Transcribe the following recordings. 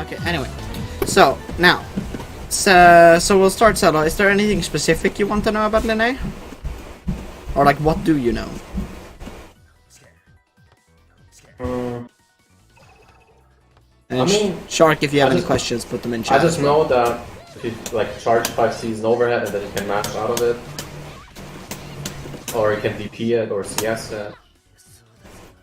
Okay, anyway. So, now. So we'll start Zelda. Is there anything specific you want to know about Linne? Or like, what do you know? I mean, Shark, if you have any questions, put them in chat. I just know that if you like charge 5 C's overhead and then you can mash out of it. Or you can DP it or CS it.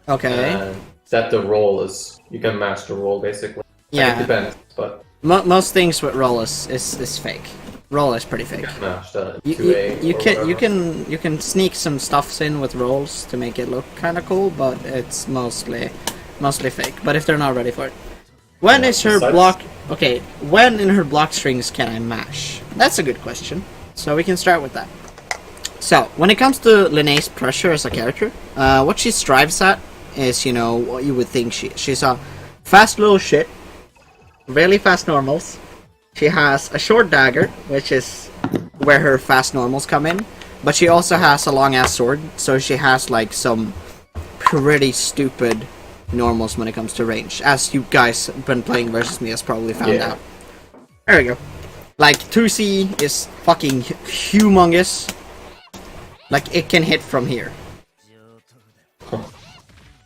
Okay. And that the roll is, you can mash the roll basically. Yeah. Like, it depends, but... Most things with roll is fake. Roll is pretty fake. You can mash the 2A you can sneak some stuffs in with rolls to make it look kind of cool, but it's mostly fake. But if they're not ready for it, when is her block? Okay, when in her block strings can I mash? That's a good question. So we can start with that. So when it comes to Linne's pressure as a character, what she strives at is, you know, what you would think she's a fast little shit, really fast normals. She has a short dagger, which is where her fast normals come in, but she also has a long ass sword, so she has like some pretty stupid normals when it comes to range, as you guys been playing versus me has probably found out. There we go. Like 2C is fucking humongous. Like it can hit from here.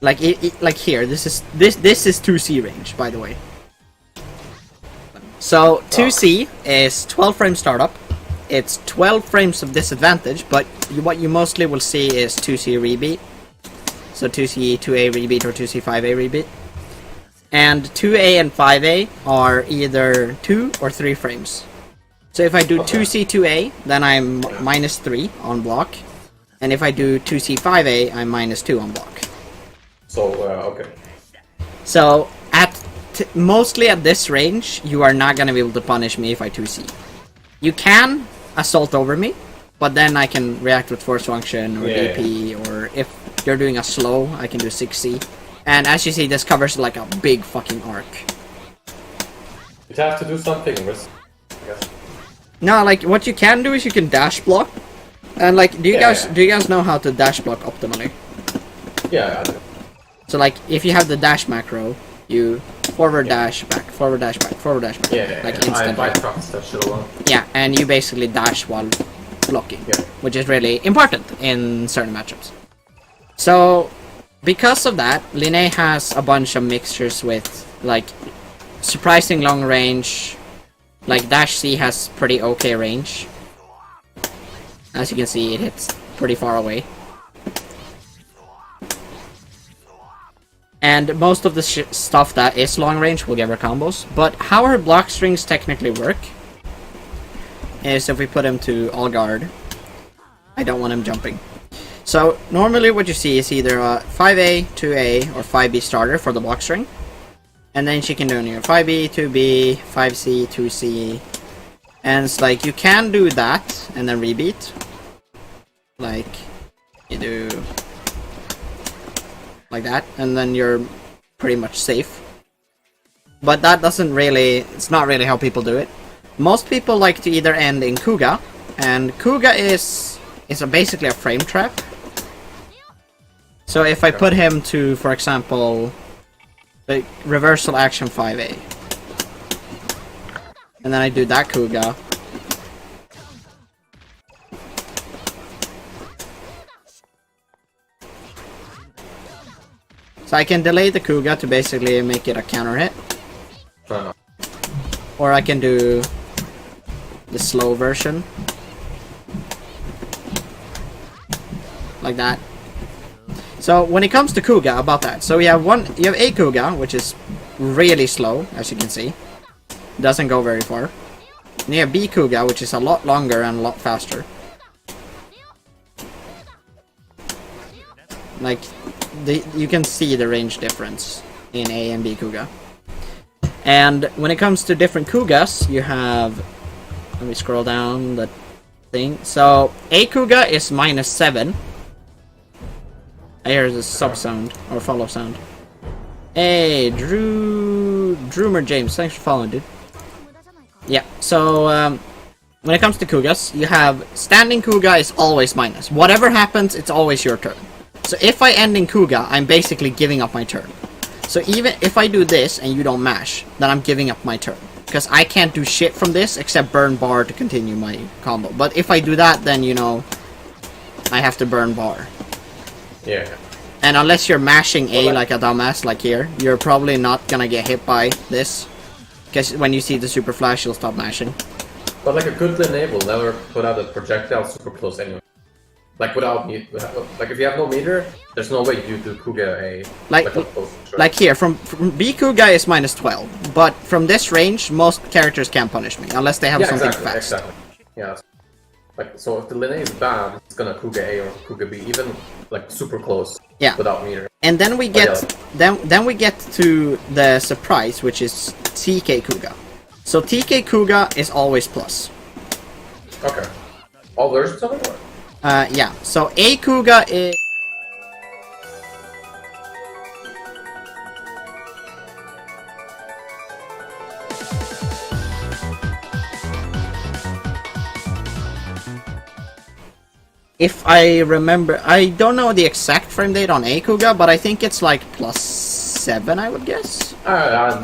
Like like here. This is 2C range, by the way. So 2C is 12 frame startup. It's 12 frames of disadvantage, but what you mostly will see is 2C rebeat. So 2C 2A rebeat or 2C 5A rebeat. And 2A and 5A are either 2 or 3 frames. So if I do 2C 2A, then I'm -3 on block. And if I do 2C 5A, I'm -2 on block. So, okay. So mostly at this range, you are not gonna be able to punish me if I 2C. You can assault over me, but then I can react with force function or DP, or if you're doing a slow, I can do 6C. And as you see, this covers like a big fucking arc. You'd have to do something with, I guess. No, like what you can do is you can dash block. And like, do you guys know how to dash block optimally? Yeah, I do. So like, if you have the dash macro, you forward dash back, forward dash back, forward dash back, like instantly. I practiced that shit a lot. Yeah, and you basically dash while blocking, which is really important in certain matchups. So, because of that, Linne has a bunch of mixtures with like surprising long range. Like dash C has pretty okay range. As you can see, it hits pretty far away. And most of the stuff that is long range will give her combos. But how her block strings technically work is if we put him to all guard. I don't want him jumping. So normally what you see is either a 5A, 2A, or 5B starter for the block string. And then she can do either 5B, 2B, 5C, 2C. And it's like, you can do that and then rebeat. Like, you do like that, and then you're pretty much safe. But that doesn't really, it's not really how people do it. Most people like to either end in Kuga, and Kuga is basically a frame trap. So if I put him to, for example, the reversal action 5A, and then I do that Kuga, so I can delay the Kuga to basically make it a counter hit. Or I can do the slow version. Like that. So when it comes to Kuga, about that. So you have a Kuga, which is really slow, as you can see. Doesn't go very far. And you have B Kuga, which is a lot longer and a lot faster. Like, you can see the range difference in A and B Kuga. And when it comes to different Kugas, you have... Let me scroll down the thing. So, A Kuga is -7. I hear the sub sound, or follow sound. Hey, Droomer James, thanks for following, dude. Yeah, so, when it comes to Kugas, you have standing Kuga is always minus. Whatever happens, it's always your turn. So if I end in Kuga, I'm basically giving up my turn. So even if I do this and you don't mash, then I'm giving up my turn. Because I can't do shit from this except burn bar to continue my combo. But if I do that, then, you know, I have to burn bar. Yeah. And unless you're mashing A like a dumbass, like here, you're probably not gonna get hit by this. Because when you see the super flash, you'll stop mashing. But like a good Linne will never put out a projectile super close anyway. Like without like if you have no meter, there's no way you do Kuga a like here from B Kuga is -12, but from this range most characters can't punish me unless they have something fast. Exactly. Yeah. Like so, if the Linne is bad, it's gonna Kuga A or Kuga B, even like super close. Yeah. Without meter. And then we get then we get to the surprise, which is TK Kuga. So TK Kuga is always plus. Okay. All versions of it? Or? Yeah. So A Kuga is... If I remember, I don't know the exact frame date on A Kuga, but I think it's like +7, I would guess. Yeah,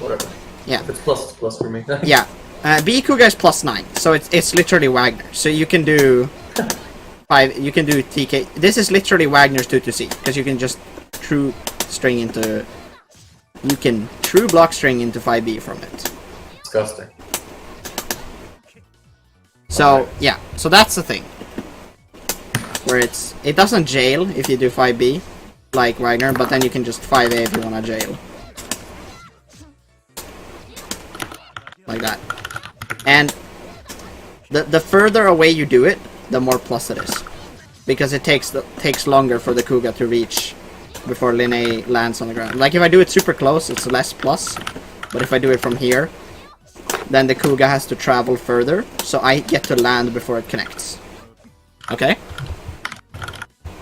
whatever. Yeah. If it's plus, it's plus for me. Yeah. B Kuga is +9, so it's literally Wagner. So you can do 5. You can do TK. This is literally Wagner's 2-2C because you can just true string into. You can true block string into 5B from it. Disgusting. So yeah, so that's the thing. Where it doesn't jail if you do 5B like Wagner, but then you can just 5A if you wanna jail. Like that. And the further away you do it, the more plus it is. Because it takes longer for the Kuga to reach before Linne lands on the ground. Like if I do it super close, it's less plus. But if I do it from here, then the Kuga has to travel further, so I get to land before it connects. Okay?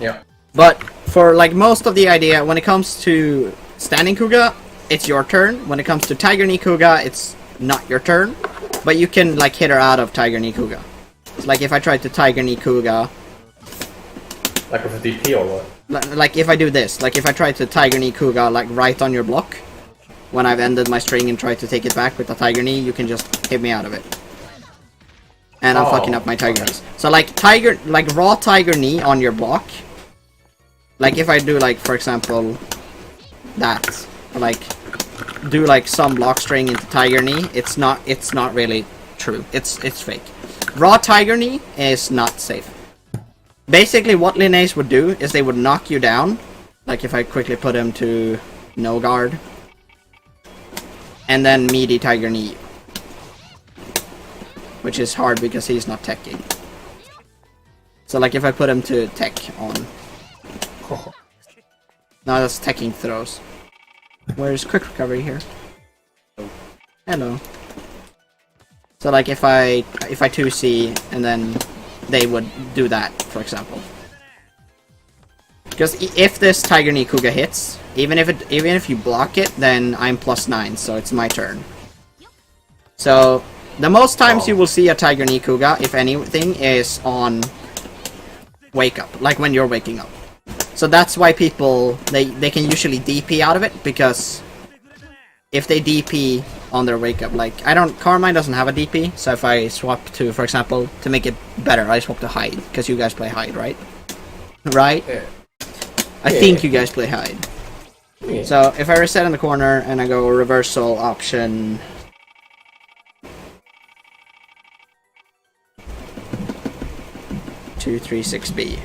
Yeah. But for like most of the idea, when it comes to standing Kuga, it's your turn. When it comes to Tiger Knee Kuga, it's not your turn. But you can like hit her out of Tiger Knee Kuga. It's like if I try to Tiger Knee Kuga... Like with a DP or what? Like if I do this, like if I try to Tiger Knee Kuga like right on your block, when I've ended my string and tried to take it back with the Tiger Knee, you can just hit me out of it. And I'm fucking up my Tiger Knees. So like raw Tiger Knee on your block, like if I do like, for example, that, like do like some block string into Tiger Knee, it's not really true. It's fake. Raw Tiger Knee is not safe. Basically what Linnes would do is they would knock you down, like if I quickly put him to no guard, and then meaty Tiger Knee you. Which is hard because he's not teching. So like if I put him to tech on. No, that's teching throws. Where's quick recovery here? Hello. So like if I 2C and then they would do that, for example. Because if this Tiger Knee Kuga hits, even if you block it, then I'm +9, so it's my turn. So the most times you will see a Tiger Knee Kuga, if anything, is on wake up, like when you're waking up. So that's why people, they can usually DP out of it, because if they DP on their wake up, like, Carmine doesn't have a DP, so if I swap to, for example, to make it better, I swap to hide, because you guys play hide, right? Right? Yeah. I think you guys play hide. Yeah. So if I reset in the corner and I go reversal option... Two, 3, 6B.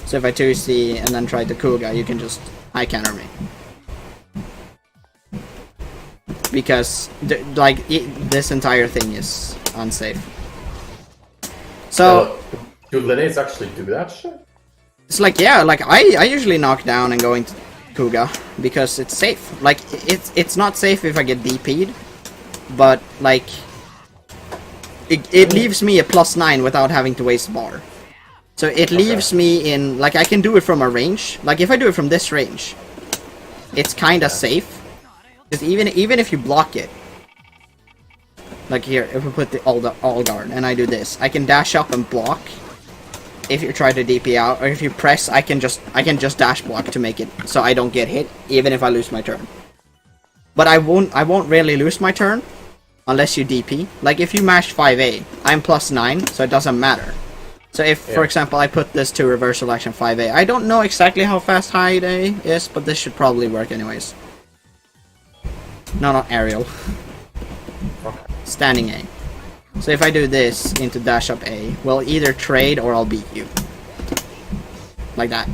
So if I 2C and then try to Kuga, you can just high counter me. Because this entire thing is unsafe. So do Linnes actually do that shit? it's like, yeah, like I usually knock down and go into Kuga because it's safe. Like it's not safe if I get DP'd, but like it leaves me a +9 without having to waste bar. So it leaves me in, like, I can do it from a range. Like, if I do it from this range, it's kinda safe. Because even if you block it, like here, if we put the all guard and I do this, I can dash up and block, if you try to DP out, or if you press, I can just dash block to make it so I don't get hit, even if I lose my turn. But I won't really lose my turn unless you DP. Like if you mash 5A, I'm +9, so it doesn't matter. So if, for example, I put this to reversal action 5A, I don't know exactly how fast high A is, but this should probably work anyways. No, not aerial. Standing A. So if I do this into dash up A, we'll either trade or I'll beat you. Like that.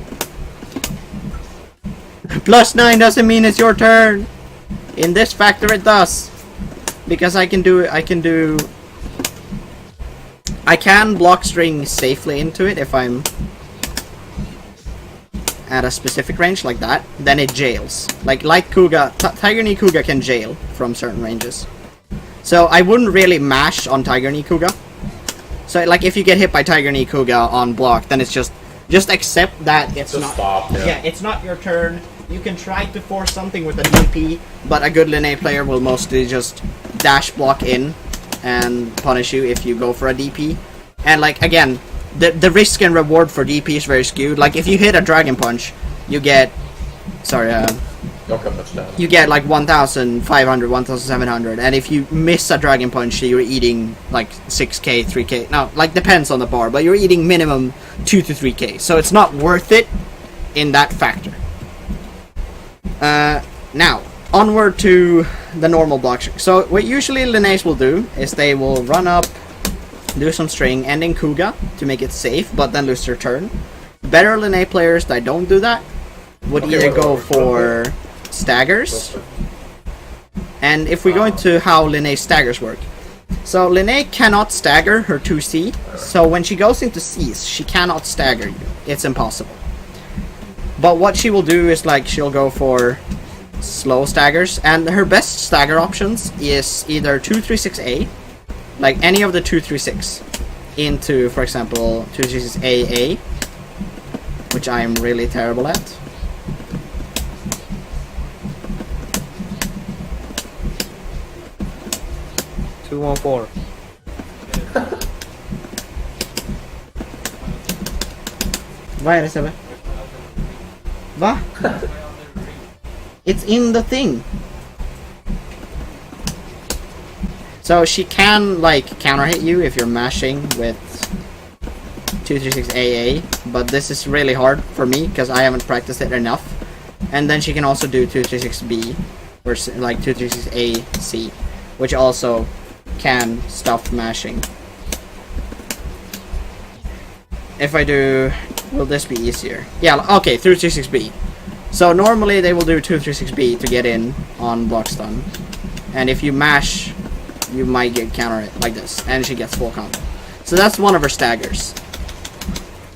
+9 doesn't mean it's your turn! In this factor it does! Because I can block string safely into it if I'm at a specific range like that. Then it jails. Like Kuga, Tiger Knee Kuga can jail from certain ranges. So I wouldn't really mash on Tiger Knee Kuga. So like if you get hit by Tiger Knee Kuga on block, then it's just accept that it's not. Stop, yeah, it's not your turn. You can try to force something with a DP, but a good Linne player will mostly just dash block in and punish you if you go for a DP. And like again, the risk and reward for DP is very skewed. Like if you hit a Dragon Punch, you get you get like 1,500, 1,700, and if you miss a Dragon Punch, you're eating like 6k, 3k. Now, like depends on the bar, but you're eating minimum 2 to 3k, so it's not worth it in that factor. Now, onward to the normal block string. So what usually Linnes will do is they will run up, do some string, ending Kuga to make it safe, but then lose their turn. Better Linne players that don't do that would either go for staggers. And if we go into how Linne staggers work. So Linne cannot stagger her 2C, so when she goes into C's, she cannot stagger you. It's impossible. But what she will do is like she'll go for slow staggers, and her best stagger options is either 236A, like any of the 236 into, for example, 236AA, which I am really terrible at. Vad är det, Sebbe? Va? It's in the thing. So she can like counter hit you if you're mashing with 236AA, but this is really hard for me because I haven't practiced it enough. And then she can also do 236B or like 236AC, which also can stop mashing. If I do, will this be easier? Yeah, okay, 236B. So normally they will do 236B to get in on block stun, and if you mash, you might get counter it like this, and she gets full combo. So that's one of her staggers.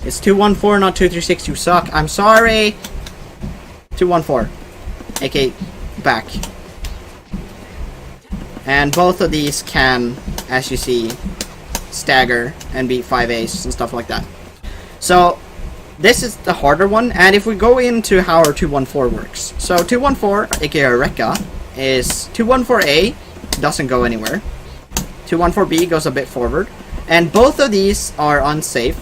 It's 214, not 236. You suck. I'm sorry. 214, aka back. And both of these can, as you see, stagger and beat 5As and stuff like that. So this is the harder one, and if we go into how our 214 works. So 214, aka Rekka, is 214A doesn't go anywhere. 214B goes a bit forward, and both of these are unsafe.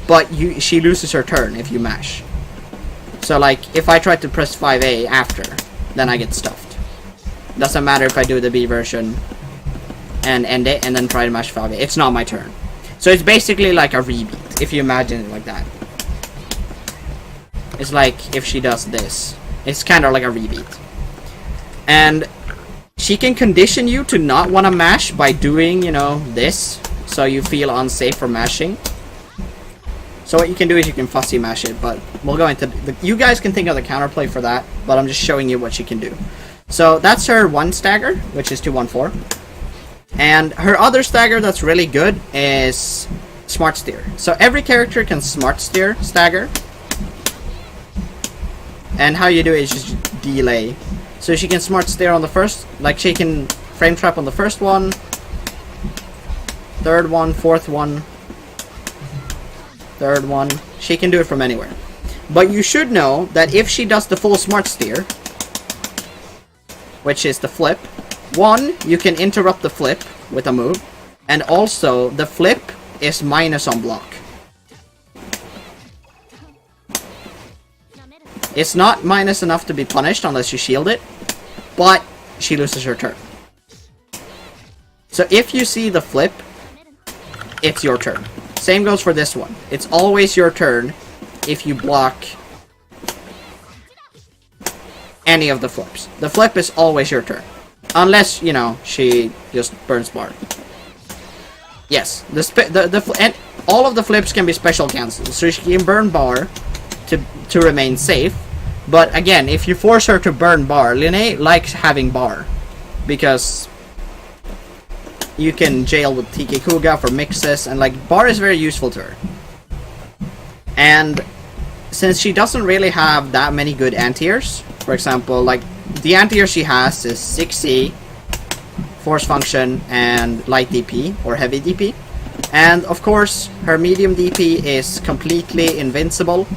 But she loses her turn if you mash. So like if I try to press 5A after, then I get stuffed. Doesn't matter if I do the B version and end it and then try to mash 5A. It's not my turn. So it's basically like a rebeat, if you imagine it like that. It's like if she does this. It's kind of like a rebeat. And she can condition you to not want to mash by doing, you know, this. So you feel unsafe for mashing. So what you can do is you can fussy mash it, but we'll go into you guys can think of the counterplay for that, but I'm just showing you what she can do. So that's her one stagger, which is 214. And her other stagger that's really good is smart steer. So every character can smart steer stagger. And how you do it is just delay. So she can smart steer on the first, like she can frame trap on the first one, third one, fourth one, third one. She can do it from anywhere. But you should know that if she does the full smart steer, which is the flip, one, you can interrupt the flip with a move, and also the flip is minus on block. It's not minus enough to be punished unless you shield it, but she loses her turn. So if you see the flip, it's your turn. Same goes for this one. It's always your turn if you block any of the flips. The flip is always your turn. Unless, you know, she just burns bar. Yes, and all of the flips can be special cancelled. So she can burn bar to remain safe. But again, if you force her to burn bar, Linne likes having bar. Because you can jail with TK Kuga for mixes, and like, bar is very useful to her. And since she doesn't really have that many good anti-airs, for example, like, the anti-air she has is 6E, force function, and light DP, or heavy DP. And of course, her medium DP is completely invincible,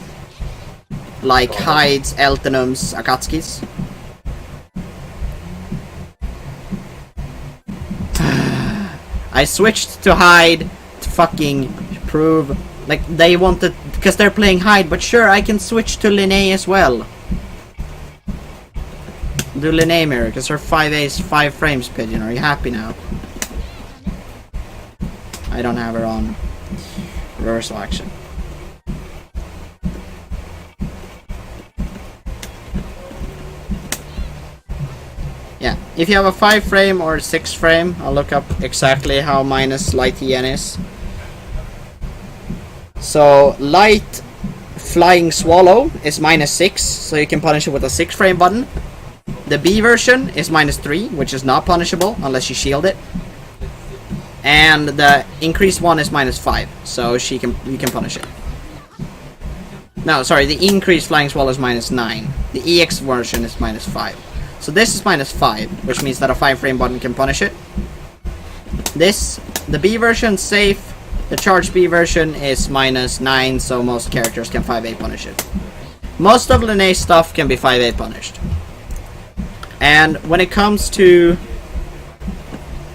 like Hyde's, Eltenum's, Akatsuki's. I switched to Hyde to fucking prove, like, they wanted, because they're playing Hyde, but sure, I can switch to Linne as well. Do Linne mirror, because her 5A is 5 frames, Pigeon. Are you happy now? I don't have her on reversal action. Yeah, if you have a 5 frame or 6 frame, I'll look up exactly how minus light EN is. So, light flying swallow is minus 6, so you can punish it with a 6 frame button. The B version is minus 3, which is not punishable unless you shield it. And the increased one is minus 5, so you can punish it. No, sorry, the increased flying swallow is minus 9. The EX version is minus 5. So this is minus 5, which means that a 5 frame button can punish it. The B version is safe. The charged B version is minus 9, so most characters can 5A punish it. Most of Linne's stuff can be 5A punished. And when it comes to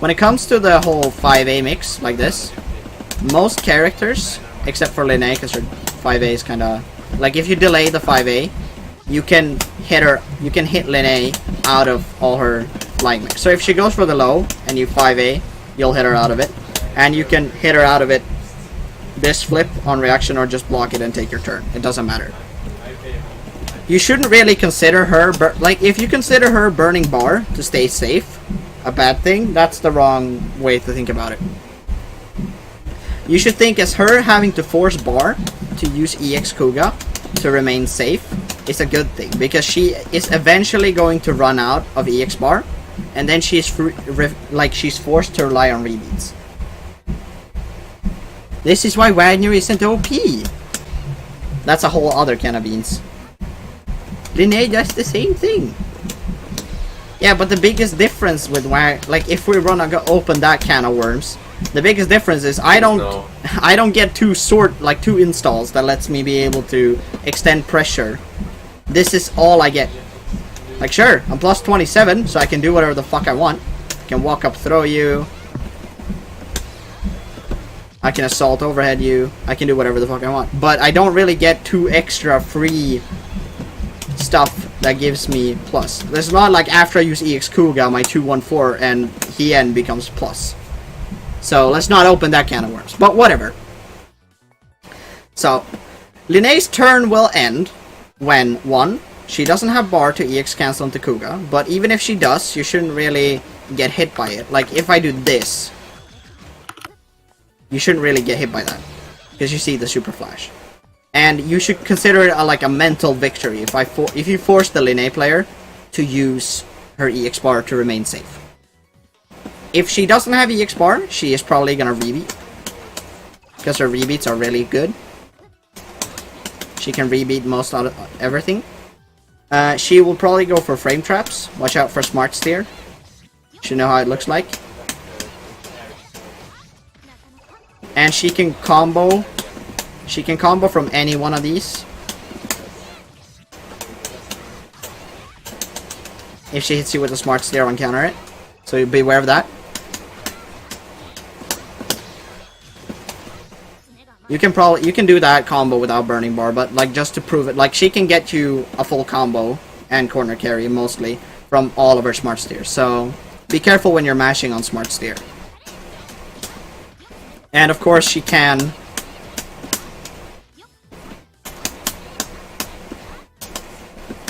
the whole 5A mix like this, most characters, except for Linne, because her 5A is kind of like, if you delay the 5A, you can hit Linne out of all her flying mix. So if she goes for the low and you 5A, you'll hit her out of it, and you can hit her out of it this flip on reaction or just block it and take your turn. It doesn't matter. You shouldn't really consider her, like, if you consider her burning bar to stay safe a bad thing, that's the wrong way to think about it. You should think as her having to force bar to use EX Kuga to remain safe is a good thing, because she is eventually going to run out of EX bar, and then she's she's forced to rely on rebeats. This is why Wagner isn't OP. That's a whole other can of beans. Linne does the same thing. Yeah, but the biggest difference with like, if we wanna open that can of worms, the biggest difference is I don't get two installs that lets me be able to extend pressure. This is all I get. Like, sure, I'm plus 27, so I can do whatever the fuck I want. I can walk up, throw you. I can assault, overhead you. I can do whatever the fuck I want. But I don't really get 2 extra free stuff that gives me plus. It's not like after I use EX Kuga, my 214 and Hien becomes plus. So let's not open that can of worms. But whatever. So, Linne's turn will end when, 1, she doesn't have bar to EX cancel into Kuga, but even if she does, you shouldn't really get hit by it. Like, if I do this, you shouldn't really get hit by that, because you see the super flash. And you should consider it like a mental victory if you force the Linne player to use her EX bar to remain safe. If she doesn't have EX bar, she is probably gonna rebeat, because her rebeats are really good. She can rebeat most of everything. She will probably go for frame traps. Watch out for smart steer. Should know how it looks like. And she can combo. She can combo from any one of these. If she hits you with a smart steer on counter it. So be aware of that. You can do that combo without burning bar, but like just to prove it, like she can get you a full combo and corner carry mostly from all of her smart steers. So be careful when you're mashing on smart steer. And of course she can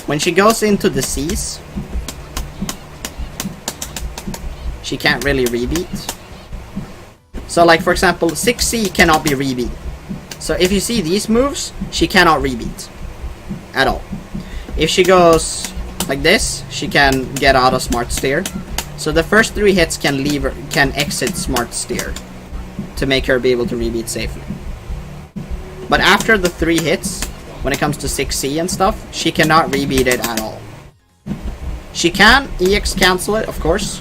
when she goes into the C's, she can't really rebeat. So like for example 6C cannot be rebeat. So if you see these moves, she cannot rebeat at all. If she goes like this, she can get out of smart steer. So the first 3 hits can exit smart steer to make her be able to rebeat safely. But after the 3 hits, when it comes to 6C and stuff, she cannot rebeat it at all. She can EX cancel it, of course,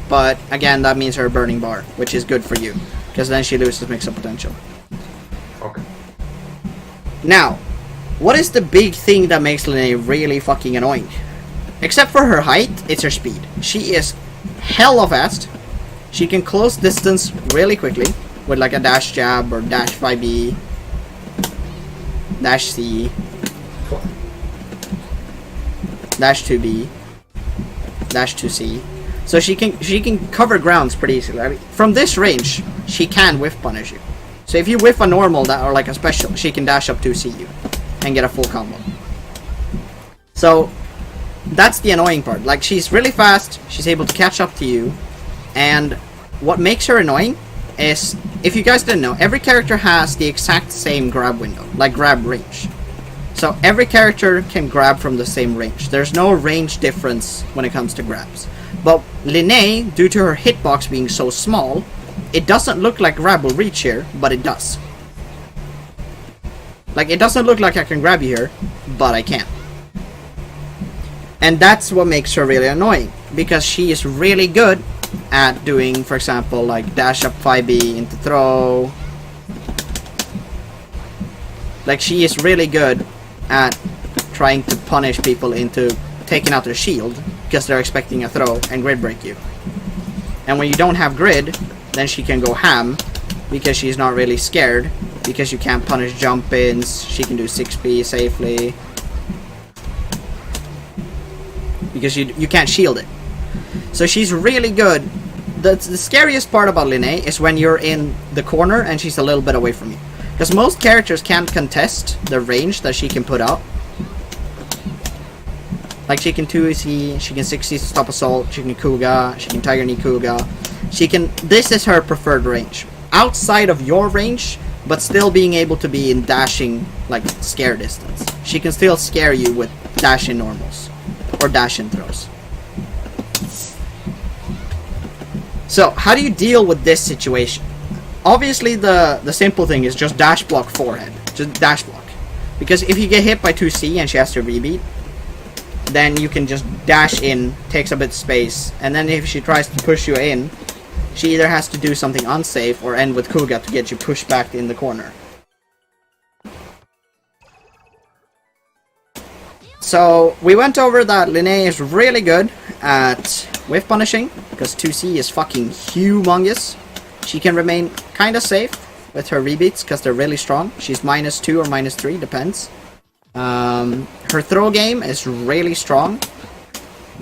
but again that means her burning bar, which is good for you, because then she loses mix-up potential. Okay. Now, what is the big thing that makes Linne really fucking annoying? Except for her height, it's her speed. She is hella fast. She can close distance really quickly with like a dash jab or dash 5B, dash C, dash 2B, dash 2C. So she can cover grounds pretty easily. I mean, from this range, she can whiff punish you. So if you whiff a normal that or like a special, she can dash up 2C you and get a full combo. So that's the annoying part. Like she's really fast, she's able to catch up to you, and what makes her annoying is, if you guys didn't know, every character has the exact same grab window, like grab range. So every character can grab from the same range. There's no range difference when it comes to grabs. But Linne, due to her hitbox being so small, it doesn't look like grab will reach here, but it does. Like, it doesn't look like I can grab you here, but I can. And that's what makes her really annoying, because she is really good at doing, for example, like dash up 5B into throw. Like, she is really good at trying to punish people into taking out their shield, because they're expecting a throw and grid break you. And when you don't have grid, then she can go ham, because she's not really scared, because you can't punish jump ins, she can do 6B safely, because you can't shield it. So she's really good. The scariest part about Linne is when you're in the corner and she's a little bit away from you, because most characters can't contest the range that she can put out. Like she can 2C, she can 6C to stop assault, she can Kuga, she can Tiger Knee Kuga. This is her preferred range. Outside of your range, but still being able to be in dashing, like, scare distance. She can still scare you with dash-in normals. Or dash-in throws. So, how do you deal with this situation? Obviously, the simple thing is just dash block forehead. Just dash block. Because if you get hit by 2C and she has to rebeat, then you can just dash in, takes a bit of space, and then if she tries to push you in, she either has to do something unsafe or end with Kuga to get you pushed back in the corner. So we went over that Linne is really good at whiff punishing, because 2C is fucking humongous. She can remain kinda safe with her rebeats because they're really strong. She's -2 or -3, depends. Her throw game is really strong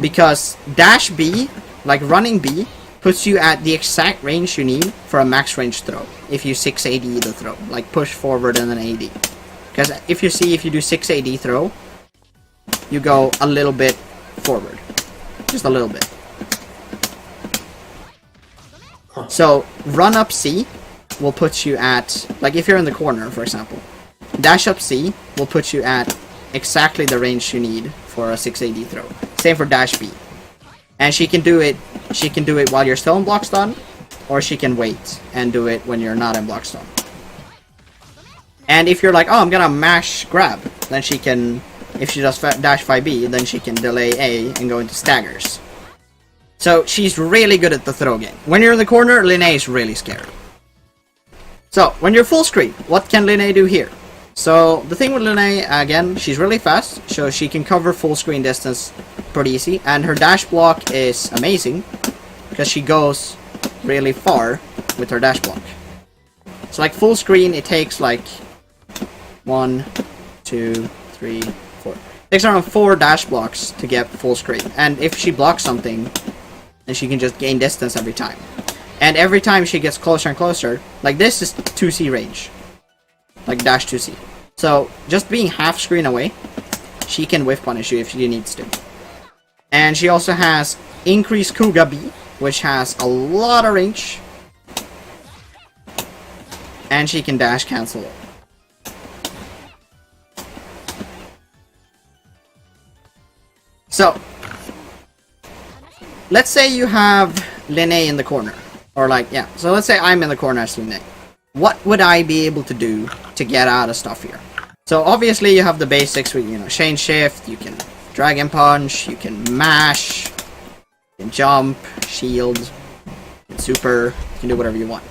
because dash B, like running B, puts you at the exact range you need for a max range throw. If you 6 AD the throw, like push forward and then AD. Because if you do 6 AD throw, you go a little bit forward, just a little bit. So run up C will put you at, like if you're in the corner, for example, dash up C will put you at exactly the range you need for a 6 AD throw. Same for dash B. And she can do it while you're still in block stun, or she can wait and do it when you're not in block stun. And if you're like, oh, I'm gonna mash grab, then she can, if she does dash 5B, then she can delay A and go into staggers. So she's really good at the throw game. When you're in the corner, Linne is really scary. So when you're full screen, what can Linne do here? So the thing with Linne, again, she's really fast, so she can cover full screen distance pretty easy, and her dash block is amazing because she goes really far with her dash block. So like full screen, it takes like 1, 2, 3, 4. It takes around 4 dash blocks to get full screen. And if she blocks something, then she can just gain distance every time. And every time she gets closer and closer, like this is 2C range. Like dash 2C. So just being half screen away, she can whiff punish you if she needs to. And she also has increased Kuga B, which has a lot of range. And she can dash cancel it. So, let's say you have Linne in the corner. Or like, yeah, so let's say I'm in the corner as Linne. What would I be able to do to get out of stuff here? So obviously you have the basics with, you know, chain shift, you can dragon punch, you can mash, you can jump, shield, you can super, you can do whatever you want.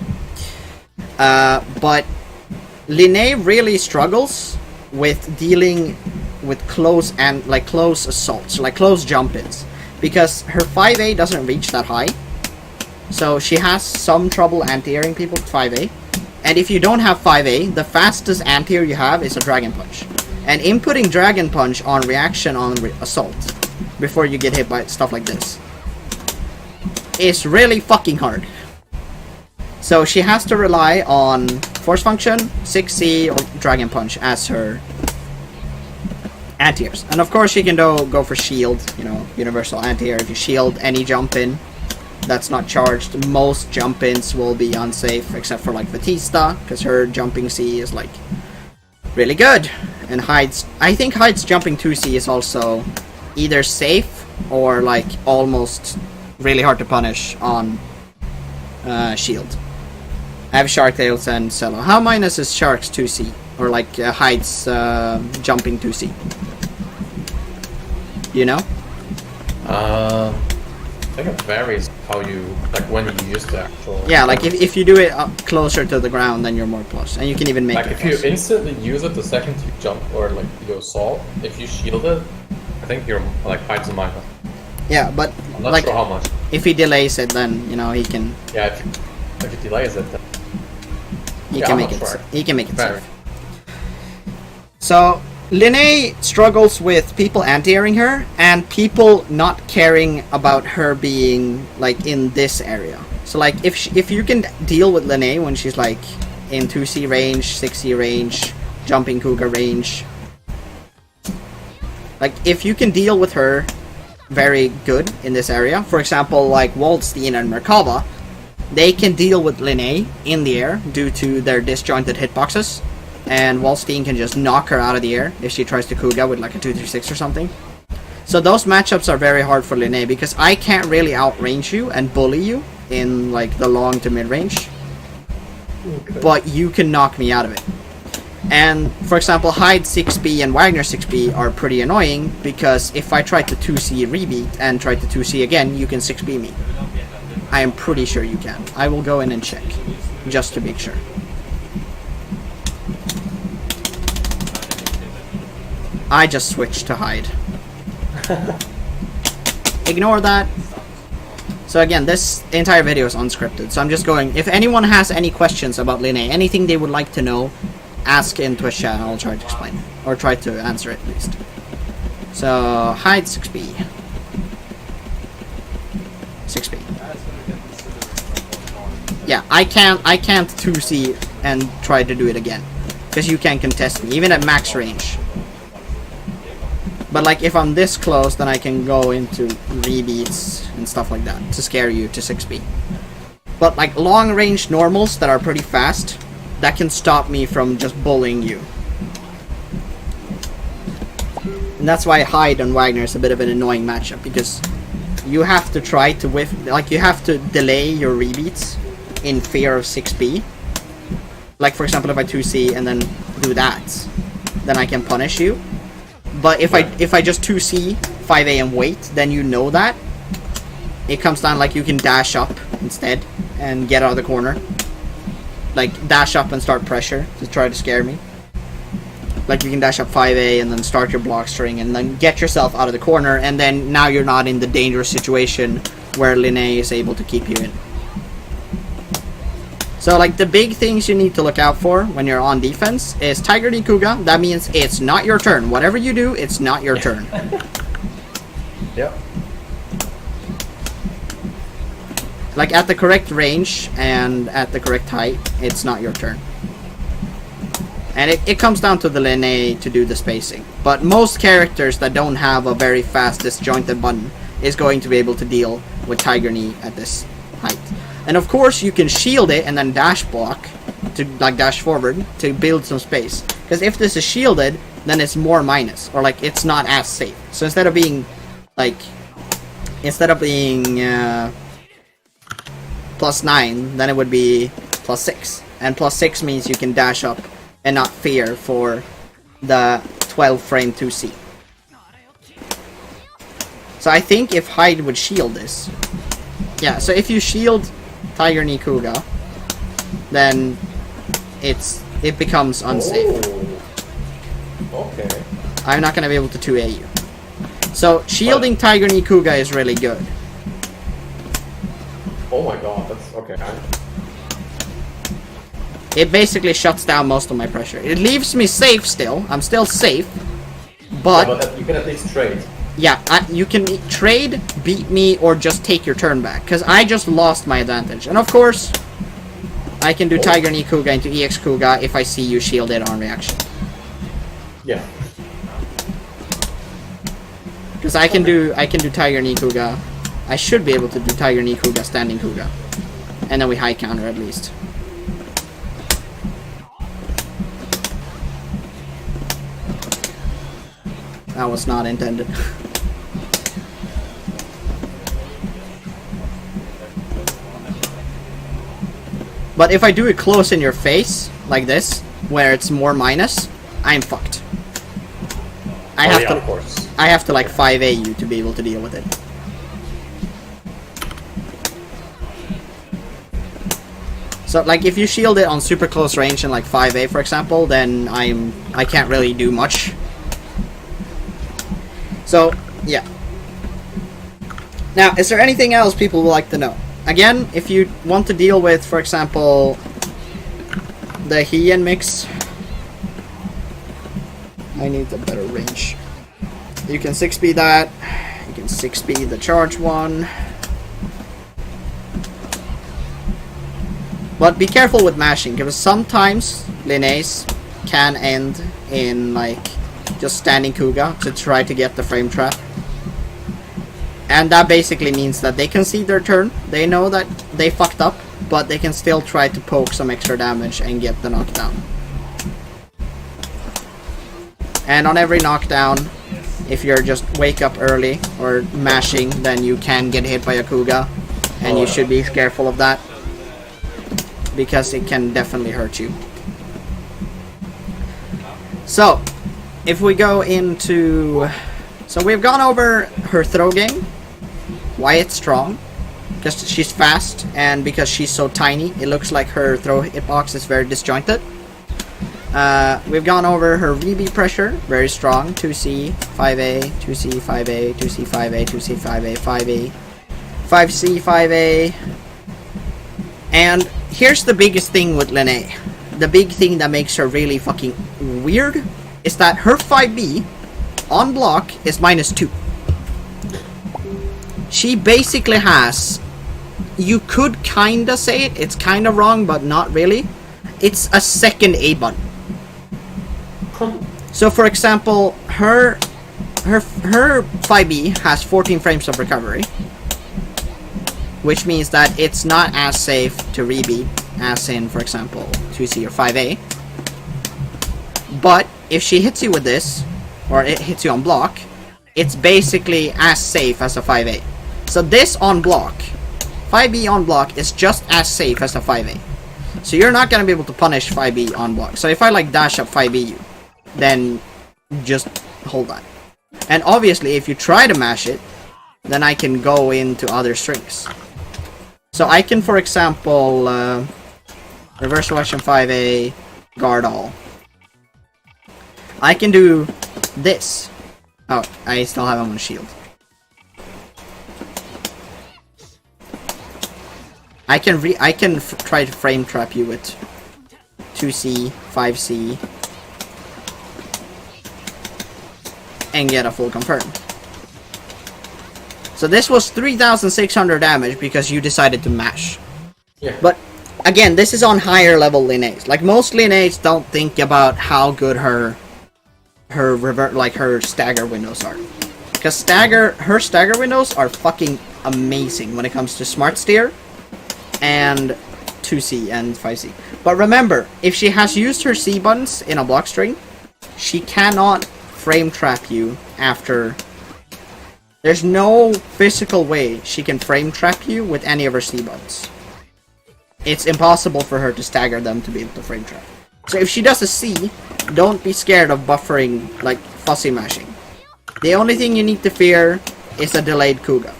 But Linne really struggles with dealing with close and like close assaults, like close jump-ins, because her 5A doesn't reach that high. So she has some trouble anti-airing people with 5A. And if you don't have 5A, the fastest anti-air you have is a Dragon Punch. And inputting Dragon Punch on reaction on assault before you get hit by stuff like this is really fucking hard. So she has to rely on Force Function, 6C, or Dragon Punch as her anti-airs. And of course she can go for shield, you know, universal anti-air. If you shield any jump in that's not charged, most jump-ins will be unsafe, except for like Batista, because her jumping C is like really good. And Hyde's, I think Hyde's jumping 2C is also either safe or like almost really hard to punish on shield. I have Shark Tails and Cello. How minus is Shark's 2C? Or like Hyde's jumping 2C? You know? I think it varies how you, like when you use the actual... Yeah, like if you do it up closer to the ground, then you're more plus. And you can even make like it if plus. you instantly use it the second you jump or like you assault, if you shield it, I think you're like Hyde's a minus. Yeah, but I'm not like, sure how much. if he delays it, then, you know, he can... Yeah, if he delays it, then... He Yeah, can I'm make not it. sure. He can make it Fair. safe. So Linne struggles with people anti-airing her and people not caring about her being like in this area. So like if you can deal with Linne when she's like in 2C range, 6C range, jumping Kuga range, like if you can deal with her very good in this area, for example like Waldstein and Merkaba, they can deal with Linne in the air due to their disjointed hitboxes, and Waldstein can just knock her out of the air if she tries to Kuga with like a 236 or something. So those matchups are very hard for Linne because I can't really outrange you and bully you in like the long to mid range, but you can knock me out of it. And for example, Hyde 6B and Wagner 6B are pretty annoying because if I try to 2C rebeat and try to 2C again, you can 6B me. I am pretty sure you can. I will go in and check, just to make sure. I just switched to Hyde. Ignore that. So again, this entire video is unscripted, so I'm just going... If anyone has any questions about Linne, anything they would like to know, ask in Twitch chat and I'll try to explain it. Or try to answer it at least. So, Hyde 6B. 6B. Yeah, I can't 2C and try to do it again. Because you can't contest me, even at max range. But like if I'm this close, then I can go into rebeats and stuff like that to scare you to 6B. But like long range normals that are pretty fast, that can stop me from just bullying you. And that's why Hyde and Wagner is a bit of an annoying matchup, because you have to try to whiff, like you have to delay your rebeats in fear of 6B. Like for example, if I 2C and then do that, then I can punish you. But if I just 2C 5A and wait, then you know that. It comes down like you can dash up instead and get out of the corner. Like dash up and start pressure to try to scare me. Like you can dash up 5A and then start your block string and then get yourself out of the corner, and then now you're not in the dangerous situation where Linne is able to keep you in. So like the big things you need to look out for when you're on defense is Tiger Knee Kuga. That means it's not your turn. Whatever you do, it's not your turn. Yep. Like at the correct range and at the correct height, it's not your turn. And it comes down to the Linne to do the spacing. But most characters that don't have a very fast disjointed button is going to be able to deal with Tiger Knee at this height. And of course you can shield it and then dash block to like dash forward to build some space. Because if this is shielded, then it's more minus, or like it's not as safe. So instead of being like +9, then it would be +6. And +6 means you can dash up and not fear for the 12 frame 2C. So I think if Hyde would shield this, yeah, so if you shield Tiger Knee Kuga, then it becomes unsafe. Oh. Okay. I'm not gonna be able to 2A you. So shielding Tiger Knee Kuga is really good. Oh my god, that's okay. It basically shuts down most of my pressure. It leaves me safe still. I'm still safe, but Yeah, but you can at least trade. yeah, you can trade, beat me, or just take your turn back. Because I just lost my advantage. And of course, I can do Tiger Knee Kuga into EX Kuga if I see you shielded on reaction. Yeah. Because I can do Tiger Knee Kuga. I should be able to do Tiger Knee Kuga, standing Kuga. And then we high counter at least. That was not intended. But if I do it close in your face, like this, where it's more minus, I'm fucked. I have to like 5A you to be able to deal with it. So like if you shield it on super close range in like 5A for example, then I can't really do much. So, yeah. Now, is there anything else people would like to know? Again, if you want to deal with, for example, the Hien mix, I need a better range. You can 6B that, you can 6B the charge one. But be careful with mashing, because sometimes Linne's can end in like just standing Kuga to try to get the frame trap. And that basically means that they concede their turn, they know that they fucked up, but they can still try to poke some extra damage and get the knockdown. And on every knockdown, if you're just wake up early or mashing, then you can get hit by a Kuga, and you should be careful of that, because it can definitely hurt you. So, if we go into... So we've gone over her throw game, why it's strong, because she's fast, and because she's so tiny, it looks like her throw hitbox is very disjointed. We've gone over her rebeat pressure, very strong, 2C, 5A, 2C, 5A, 2C, 5A, 2C, 5A, 5A, 5C, 5A. And here's the biggest thing with Linne. The big thing that makes her really fucking weird is that her 5B on block is -2. She basically has, you could kinda say it, it's kinda wrong, but not really. It's a second A button. So for example, her 5B has 14 frames of recovery, which means that it's not as safe to rebeat as in, for example, 2C or 5A. But if she hits you with this, or it hits you on block, it's basically as safe as a 5A. So this on block, 5B on block, is just as safe as a 5A. So you're not gonna be able to punish 5B on block. So if I like dash up 5B you, then just hold that. And obviously if you try to mash it, then I can go into other strings. So I can, for example, reverse selection 5A, guard all. I can do this. Oh, I still have him on shield. I can try to frame trap you with 2C, 5C, and get a full confirm. So this was 3,600 damage because you decided to mash. Yeah. But again, this is on higher level Linne's. Like most Linne's don't think about how good her stagger windows are. Because her stagger windows are fucking amazing when it comes to smart steer and 2C and 5C. But remember, if she has used her C buttons in a block string, she cannot frame trap you after. There's no physical way she can frame trap you with any of her C buttons. It's impossible for her to stagger them to be able to frame trap. So if she does a C, don't be scared of buffering, like fuzzy mashing. The only thing you need to fear is a delayed Kuga.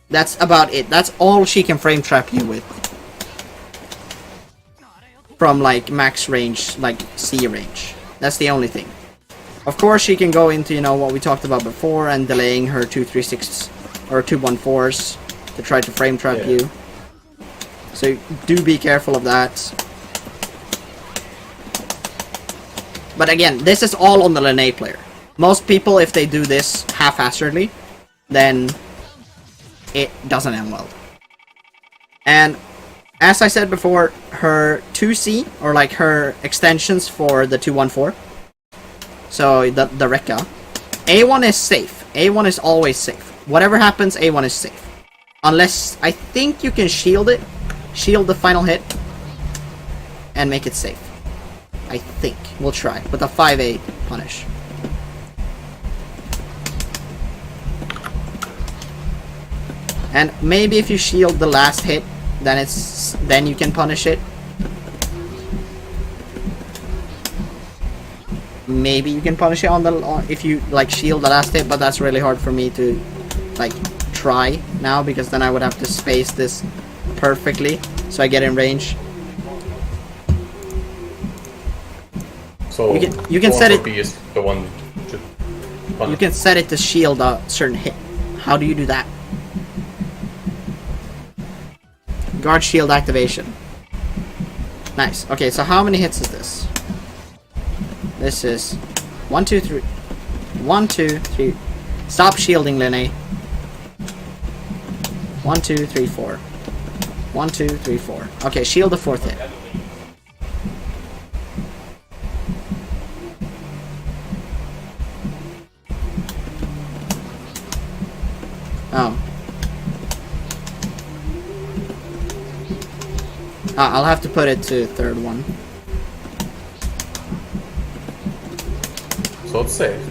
That's about it. That's all she can frame trap you with. From like max range, like C range. That's the only thing. Of course she can go into, you know, what we talked about before and delaying her 236 or 214s to try to frame trap you. So do be careful of that. But again, this is all on the Linne player. Most people, if they do this haphazardly, then it doesn't end well. And as I said before, her 2C, or like her extensions for the 214, so the Rekka, A1 is safe. A1 is always safe. Whatever happens, A1 is safe. Unless, I think you can shield it, shield the final hit, and make it safe. I think. We'll try. With a 5A punish. And maybe if you shield the last hit, then you can punish it. Maybe you can punish it if you like shield the last hit, but that's really hard for me to like try now because then I would have to space this perfectly so I get in range. So you can set it. Is the one to punish. You can set it to shield a certain hit. How do you do that? Guard shield activation. Nice. Okay, so how many hits is this? This is 1, 2, 3. 1, 2, 3. Stop shielding, Linne. 1, 2, 3, 4. 1, 2, 3, 4. Okay, shield the fourth hit. Oh. I'll have to put it to third one. So it's safe.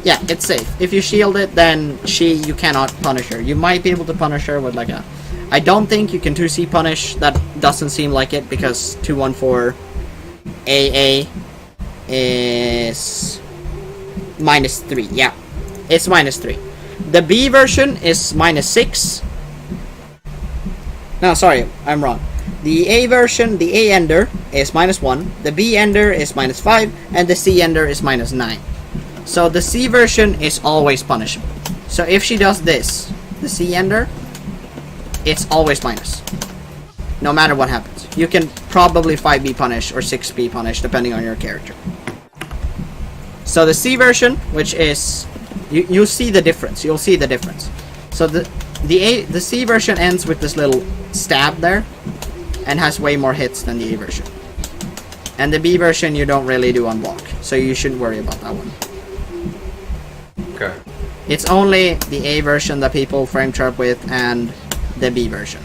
Yeah, it's safe. If you shield it, then you cannot punish her. You might be able to punish her with like a... I don't think you can 2C punish. That doesn't seem like it because 214 AA is -3. Yeah, it's -3. The B version is -6. No, sorry, I'm wrong. The A version, the A ender is -1, the B ender is -5, and the C ender is -9. So the C version is always punishable. So if she does this, the C ender, it's always minus. No matter what happens. You can probably 5B punish or 6B punish depending on your character. So the C version, which is... You'll see the difference. You'll see the difference. So the C version ends with this little stab there. And has way more hits than the A version. And the B version you don't really do on block, so you shouldn't worry about that one. Okay. It's only the A version that people frame trap with and the B version.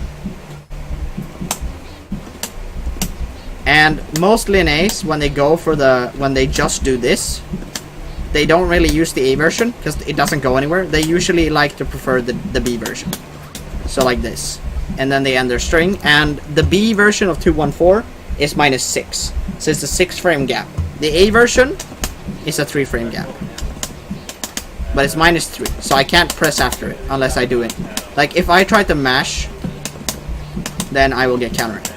And most Linne's, when they just do this, they don't really use the A version because it doesn't go anywhere. They usually like to prefer the B version. So like this. And then they end their string, and the B version of 214 is -6, so it's a 6 frame gap. The A version is a 3 frame gap, but it's -3, so I can't press after it unless I do it. Like if I try to mash, then I will get countered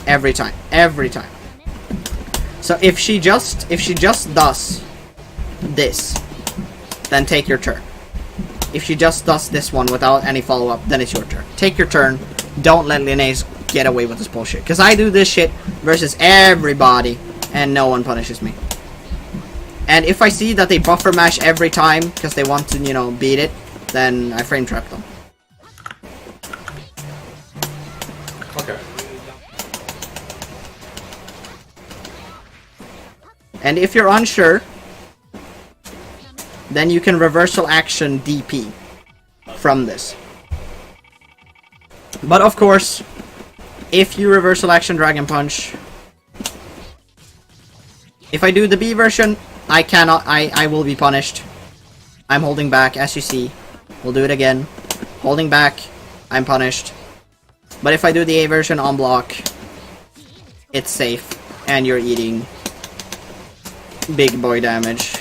every time. So if she just does this, then take your turn. If she just does this one without any follow-up, then it's your turn. Take your turn. Don't let Linne's get away with this bullshit. Because I do this shit versus everybody, and no one punishes me. And if I see that they buffer mash every time because they want to, you know, beat it, then I frame trap them. Okay. And if you're unsure, then you can reversal action DP from this. But of course, if you reversal action Dragon Punch, if I do the B version, I cannot, I will be punished. I'm holding back, as you see. We'll do it again. Holding back, I'm punished. But if I do the A version on block, it's safe, and you're eating big boy damage.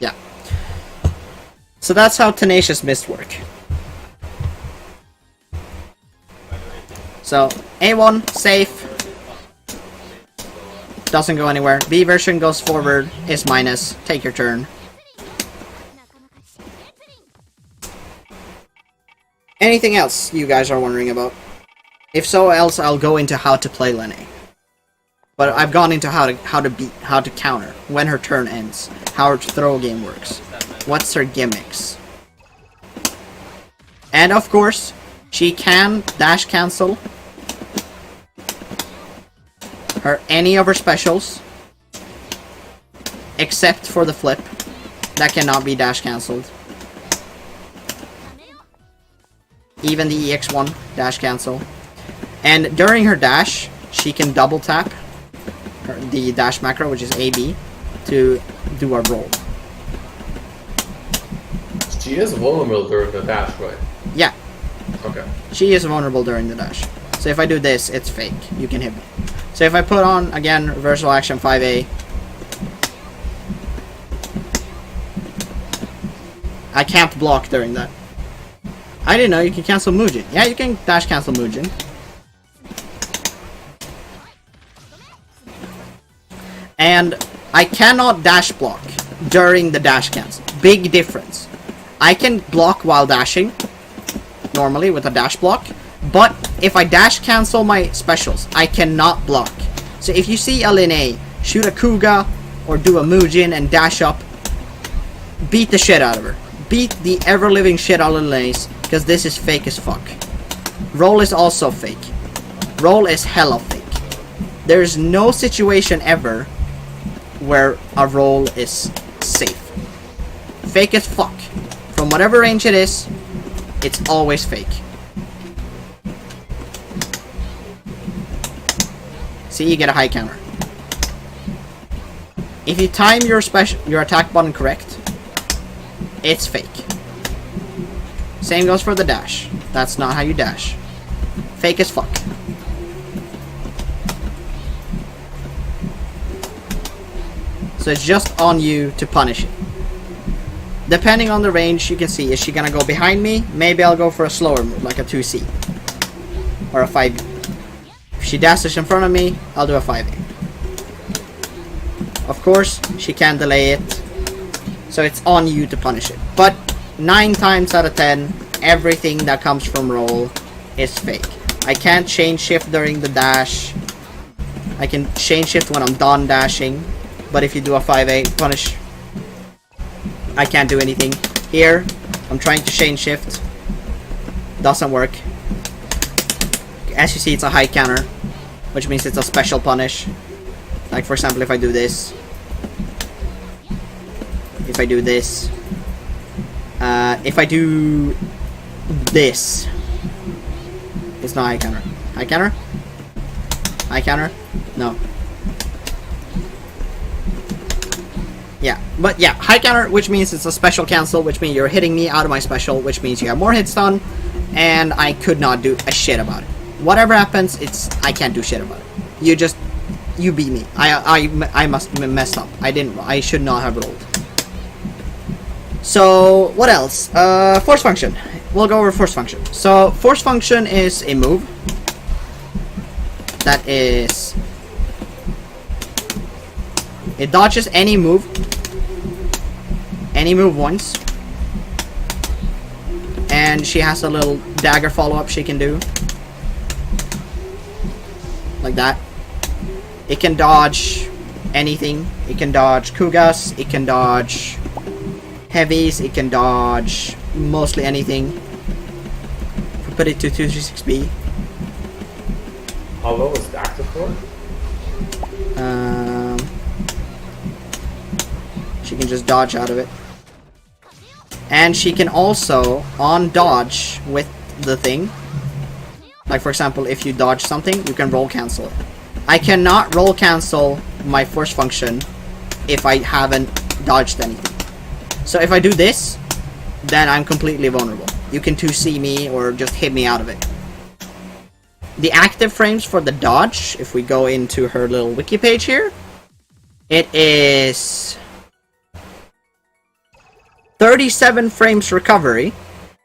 Yeah. So that's how Tenacious Mist work. So, A1, safe. Doesn't go anywhere. B version goes forward, is minus. Take your turn. Anything else you guys are wondering about? If so, else I'll go into how to play Linne. But I've gone into how to counter, when her turn ends, how her throw game works, what's her gimmicks. And of course, she can dash cancel any of her specials, except for the flip. That cannot be dash cancelled. Even the EX1 dash cancel. And during her dash, she can double tap the dash macro, which is AB, to do a roll. She is vulnerable during the dash, right? Yeah. Okay. She is vulnerable during the dash. So if I do this, it's fake. You can hit me. So if I put on, again, reversal action 5A, I can't block during that. I didn't know you can cancel Muujin. Yeah, you can dash cancel Muujin. And I cannot dash block during the dash cancel. Big difference. I can block while dashing, normally with a dash block, but if I dash cancel my specials, I cannot block. So if you see a Linne shoot a Kuga or do a Muujin and dash up, beat the shit out of her. Beat the ever-living shit out of Linne's, because this is fake as fuck. Roll is also fake. Roll is hella fake. There's no situation ever where a roll is safe. Fake as fuck. From whatever range it is, it's always fake. See, you get a high counter. If you time your attack button correct, it's fake. Same goes for the dash. That's not how you dash. Fake as fuck. So it's just on you to punish it. Depending on the range, you can see, is she gonna go behind me? Maybe I'll go for a slower move, like a 2C. Or a 5B. If she dashes in front of me, I'll do a 5A. Of course, she can delay it. So it's on you to punish it. But 9 times out of 10, everything that comes from roll is fake. I can't chain shift during the dash. I can chain shift when I'm done dashing. But if you do a 5A punish, I can't do anything. Here, I'm trying to chain shift. Doesn't work. As you see, it's a high counter, which means it's a special punish. Like for example, if I do this. If I do this. If I do this. It's not high counter. High counter? High counter? No. Yeah, but yeah, high counter, which means it's a special cancel, which means you're hitting me out of my special, which means you have more hit stun, and I could not do a shit about it. Whatever happens, I can't do shit about it. You beat me. I must messed up. I should not have rolled. So, what else? Force function. We'll go over force function. So, force function is a move that is... It dodges any move once, And she has a little dagger follow-up she can do. Like that. It can dodge anything. It can dodge Kugas, it can dodge heavies, it can dodge mostly anything. If we put it to 236B. How low is the active for? She can just dodge out of it. And she can also, on dodge with the thing, like for example, if you dodge something, you can roll cancel it. I cannot roll cancel my force function if I haven't dodged anything. So if I do this, then I'm completely vulnerable. You can 2C me or just hit me out of it. The active frames for the dodge, if we go into her little wiki page here, it is 37 frames recovery.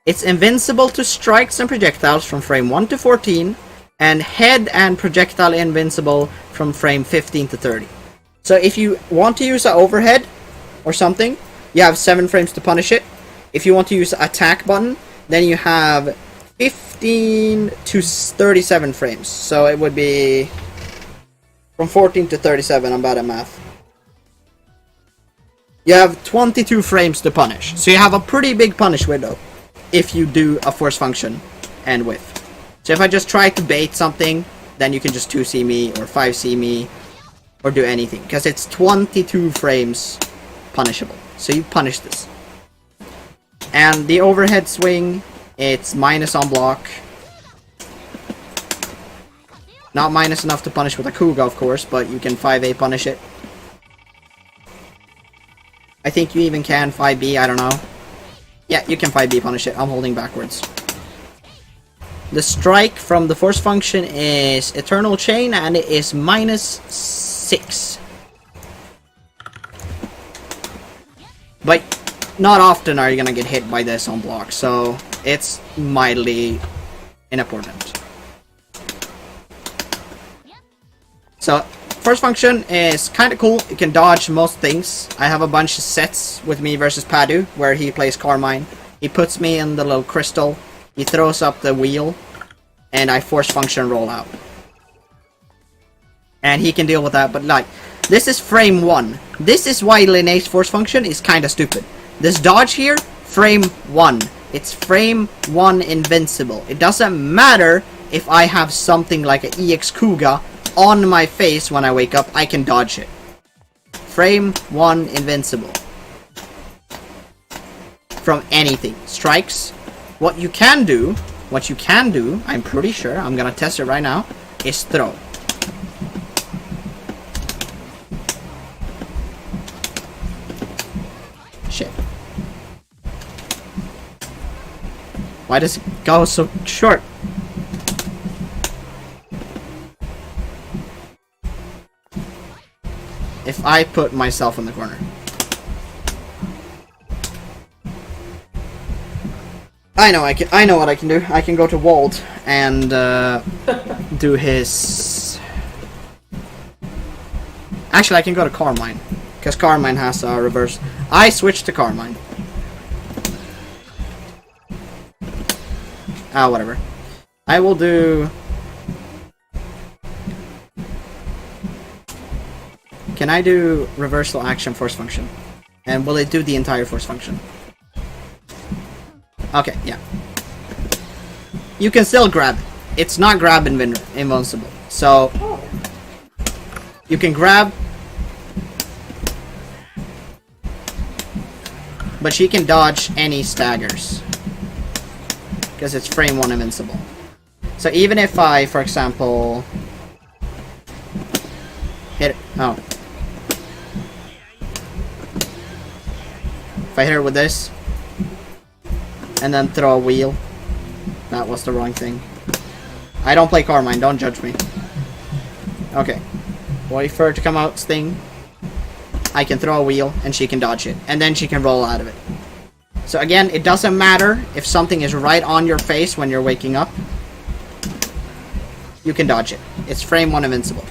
It's invincible to strikes and projectiles from frame 1 to 14, and head and projectile invincible from frame 15 to 30. So if you want to use an overhead or something, you have 7 frames to punish it. If you want to use the attack button, then you have 15 to 37 frames. So it would be from 14 to 37, I'm bad at math. You have 22 frames to punish. So you have a pretty big punish window if you do a force function and whiff. So if I just try to bait something, then you can just 2C me or 5C me or do anything, because it's 22 frames punishable. So you punish this. And the overhead swing, it's minus on block. Not minus enough to punish with a Kuga, of course, but you can 5A punish it. I think you even can 5B, I don't know. Yeah, you can 5B punish it. I'm holding backwards. The strike from the force function is Eternal Chain, and it is -6. But not often are you gonna get hit by this on block, so it's mildly unimportant. So, first function is kind of cool. It can dodge most things. I have a bunch of sets with me versus Padu, where he plays Carmine. He puts me in the little crystal. He throws up the wheel, and I force function roll out. And he can deal with that, but like, this is frame 1. This is why Linne's force function is kind of stupid. This dodge here, frame 1. It's frame 1 invincible. It doesn't matter if I have something like an EX Kuga on my face when I wake up, I can dodge it. Frame 1 invincible. From anything. Strikes. What you can do, I'm pretty sure, I'm gonna test it right now, is throw. Shit. Why does it go so short? If I put myself in the corner. I know what I can do. I can go to Wald and do his... Actually, I can go to Carmine, because Carmine has a reverse. I switch to Carmine. Ah, whatever. I will do... Can I do reversal action force function? And will it do the entire force function? Okay, yeah. You can still grab. It's not grab invincible. So, you can grab, but she can dodge any staggers, because it's frame 1 invincible. So even if I, for example, hit it, oh. If I hit her with this, and then throw a wheel. That was the wrong thing. I don't play Carmine, don't judge me. Okay. Wait for her to come out, sting. I can throw a wheel, and she can dodge it. And then she can roll out of it. So again, it doesn't matter if something is right on your face when you're waking up. You can dodge it. It's frame 1 invincible.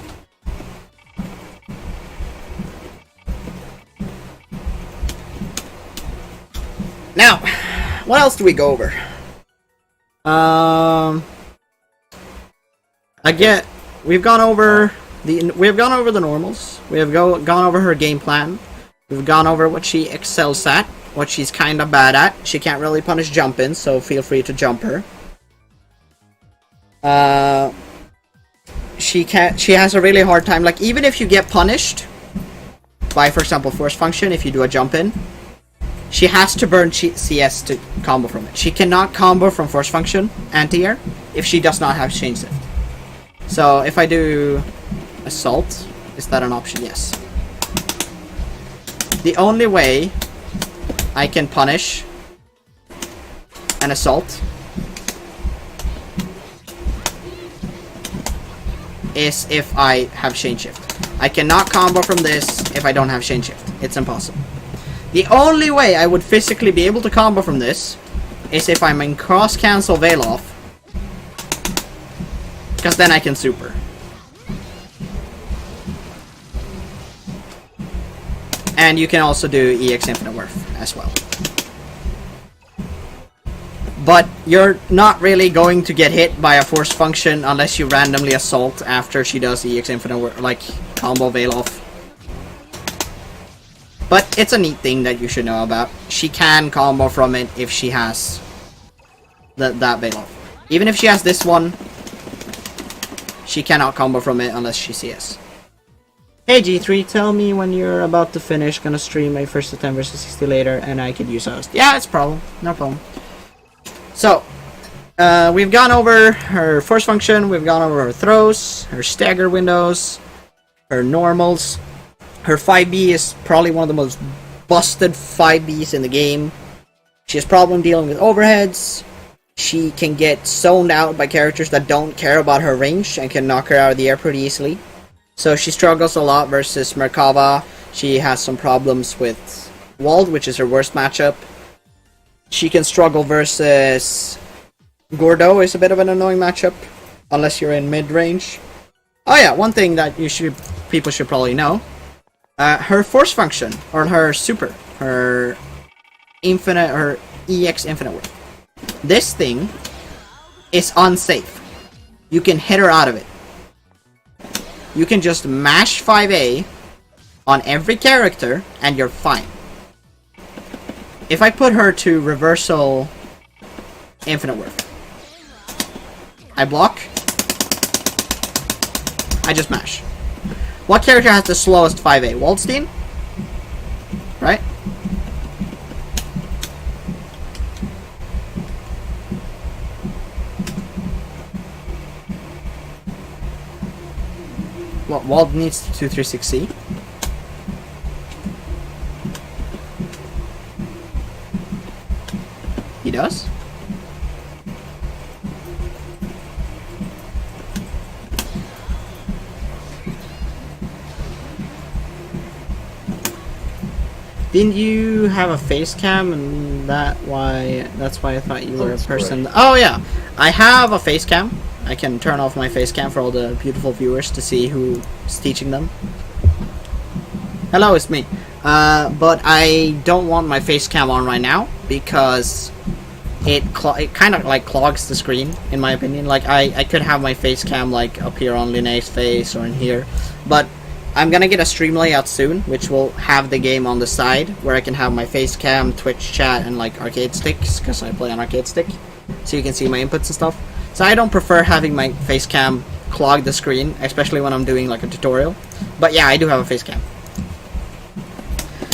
Now, what else do we go over? Again, we've gone over the normals. We have gone over her game plan. We've gone over what she excels at, what she's kind of bad at. She can't really punish jump-ins, so feel free to jump her. She has a really hard time. Like, even if you get punished by, for example, force function, if you do a jump-in, she has to burn CS to combo from it. She cannot combo from force function anti-air if she does not have change shift. So if I do assault, is that an option? Yes. The only way I can punish an assault is if I have change shift. I cannot combo from this if I don't have change shift. It's impossible. The only way I would physically be able to combo from this is if I'm in cross cancel veil off, because then I can super. And you can also do EX Infinite Worth as well. But you're not really going to get hit by a force function unless you randomly assault after she does EX Infinite Worth, like combo veil off. But it's a neat thing that you should know about. She can combo from it if she has that veil off. Even if she has this one, she cannot combo from it unless she CS. Hey G3, tell me when you're about to finish. Gonna stream my first attempt versus 60 later and I could use host. Yeah, it's a problem. No problem. So, we've gone over her force function, we've gone over her throws, her stagger windows, her normals. Her 5B is probably one of the most busted 5Bs in the game. She has problem dealing with overheads. She can get zoned out by characters that don't care about her range and can knock her out of the air pretty easily. So she struggles a lot versus Merkava. She has some problems with Wald, which is her worst matchup. She can struggle versus Gordo, is a bit of an annoying matchup, unless you're in mid-range. Oh yeah, one thing that people should probably know. Her force function, or her super, her infinite, her EX Infinite Worth. This thing is unsafe. You can hit her out of it. You can just mash 5A on every character and you're fine. If I put her to reversal Infinite Worth, I block, I just mash. What character has the slowest 5A? Waldstein? Right? What, Wald needs 236C? He does? Didn't you have a face cam and that's why I thought you were a person? Right. Oh yeah, I have a face cam. I can turn off my face cam for all the beautiful viewers to see who's teaching them. Hello, it's me. But I don't want my face cam on right now because it kind of like clogs the screen, in my opinion. Like I could have my face cam like up here on Linne's face or in here, but I'm gonna get a stream layout soon, which will have the game on the side, where I can have my face cam, Twitch chat, and like arcade sticks, because I play on arcade stick, so you can see my inputs and stuff. So I don't prefer having my face cam clog the screen, especially when I'm doing like a tutorial. But yeah, I do have a face cam.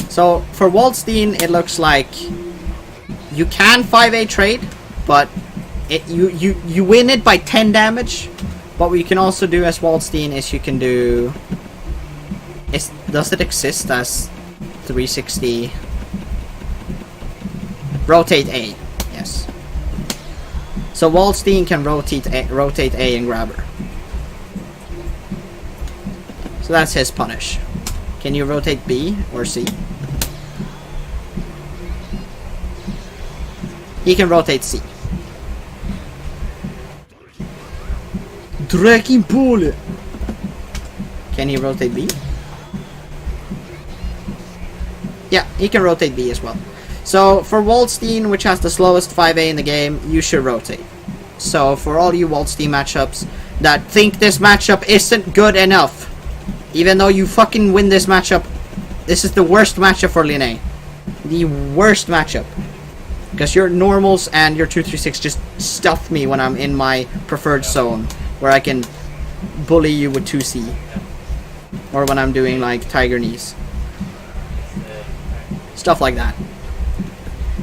So for Waldstein, it looks like you can 5A trade, but you win it by 10 damage. But what you can also do as Waldstein is you can do... does it exist as 360? Rotate A, yes. So Waldstein can rotate A and grab her. So that's his punish. Can you rotate B or C? He can rotate C. Dragon Ball! Can he rotate B? Yeah, he can rotate B as well. So for Waldstein, which has the slowest 5A in the game, you should rotate. So for all you Walt Steam matchups that think this matchup isn't good enough, even though you fucking win this matchup, this is the worst matchup for Linne. The worst matchup. Because your normals and your 236 just stuff me when I'm in my preferred zone, where I can bully you with 2C. Or when I'm doing like Tiger Knees. Stuff like that.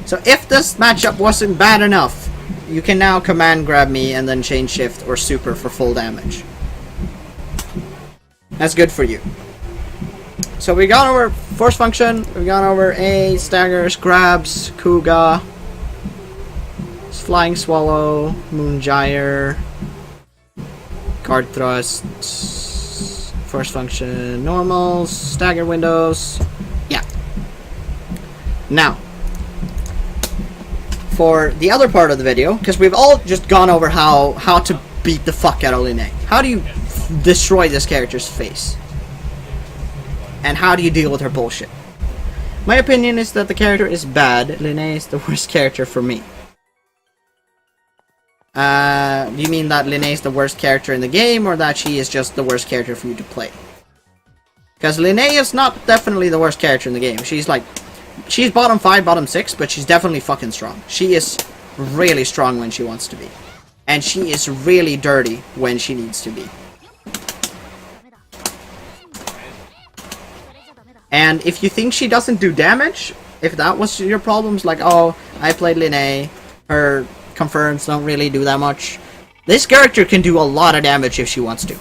So if this matchup wasn't bad enough, you can now command grab me and then chain shift or super for full damage. That's good for you. So we got over force function, we got over A, staggers, grabs, Kuga, flying swallow, moon gyre, guard thrust, force function, normals, stagger windows. Yeah. Now, for the other part of the video, because we've all just gone over how to beat the fuck out of Linne. How do you destroy this character's face? And how do you deal with her bullshit? My opinion is that the character is bad. Linne is the worst character for me. Do you mean that Linne is the worst character in the game, or that she is just the worst character for you to play? Because Linne is not definitely the worst character in the game. She's bottom 5, bottom 6, but she's definitely fucking strong. She is really strong when she wants to be. And she is really dirty when she needs to be. And if you think she doesn't do damage, if that was your problems, like, oh, I played Linne, her confirms don't really do that much. This character can do a lot of damage if she wants to.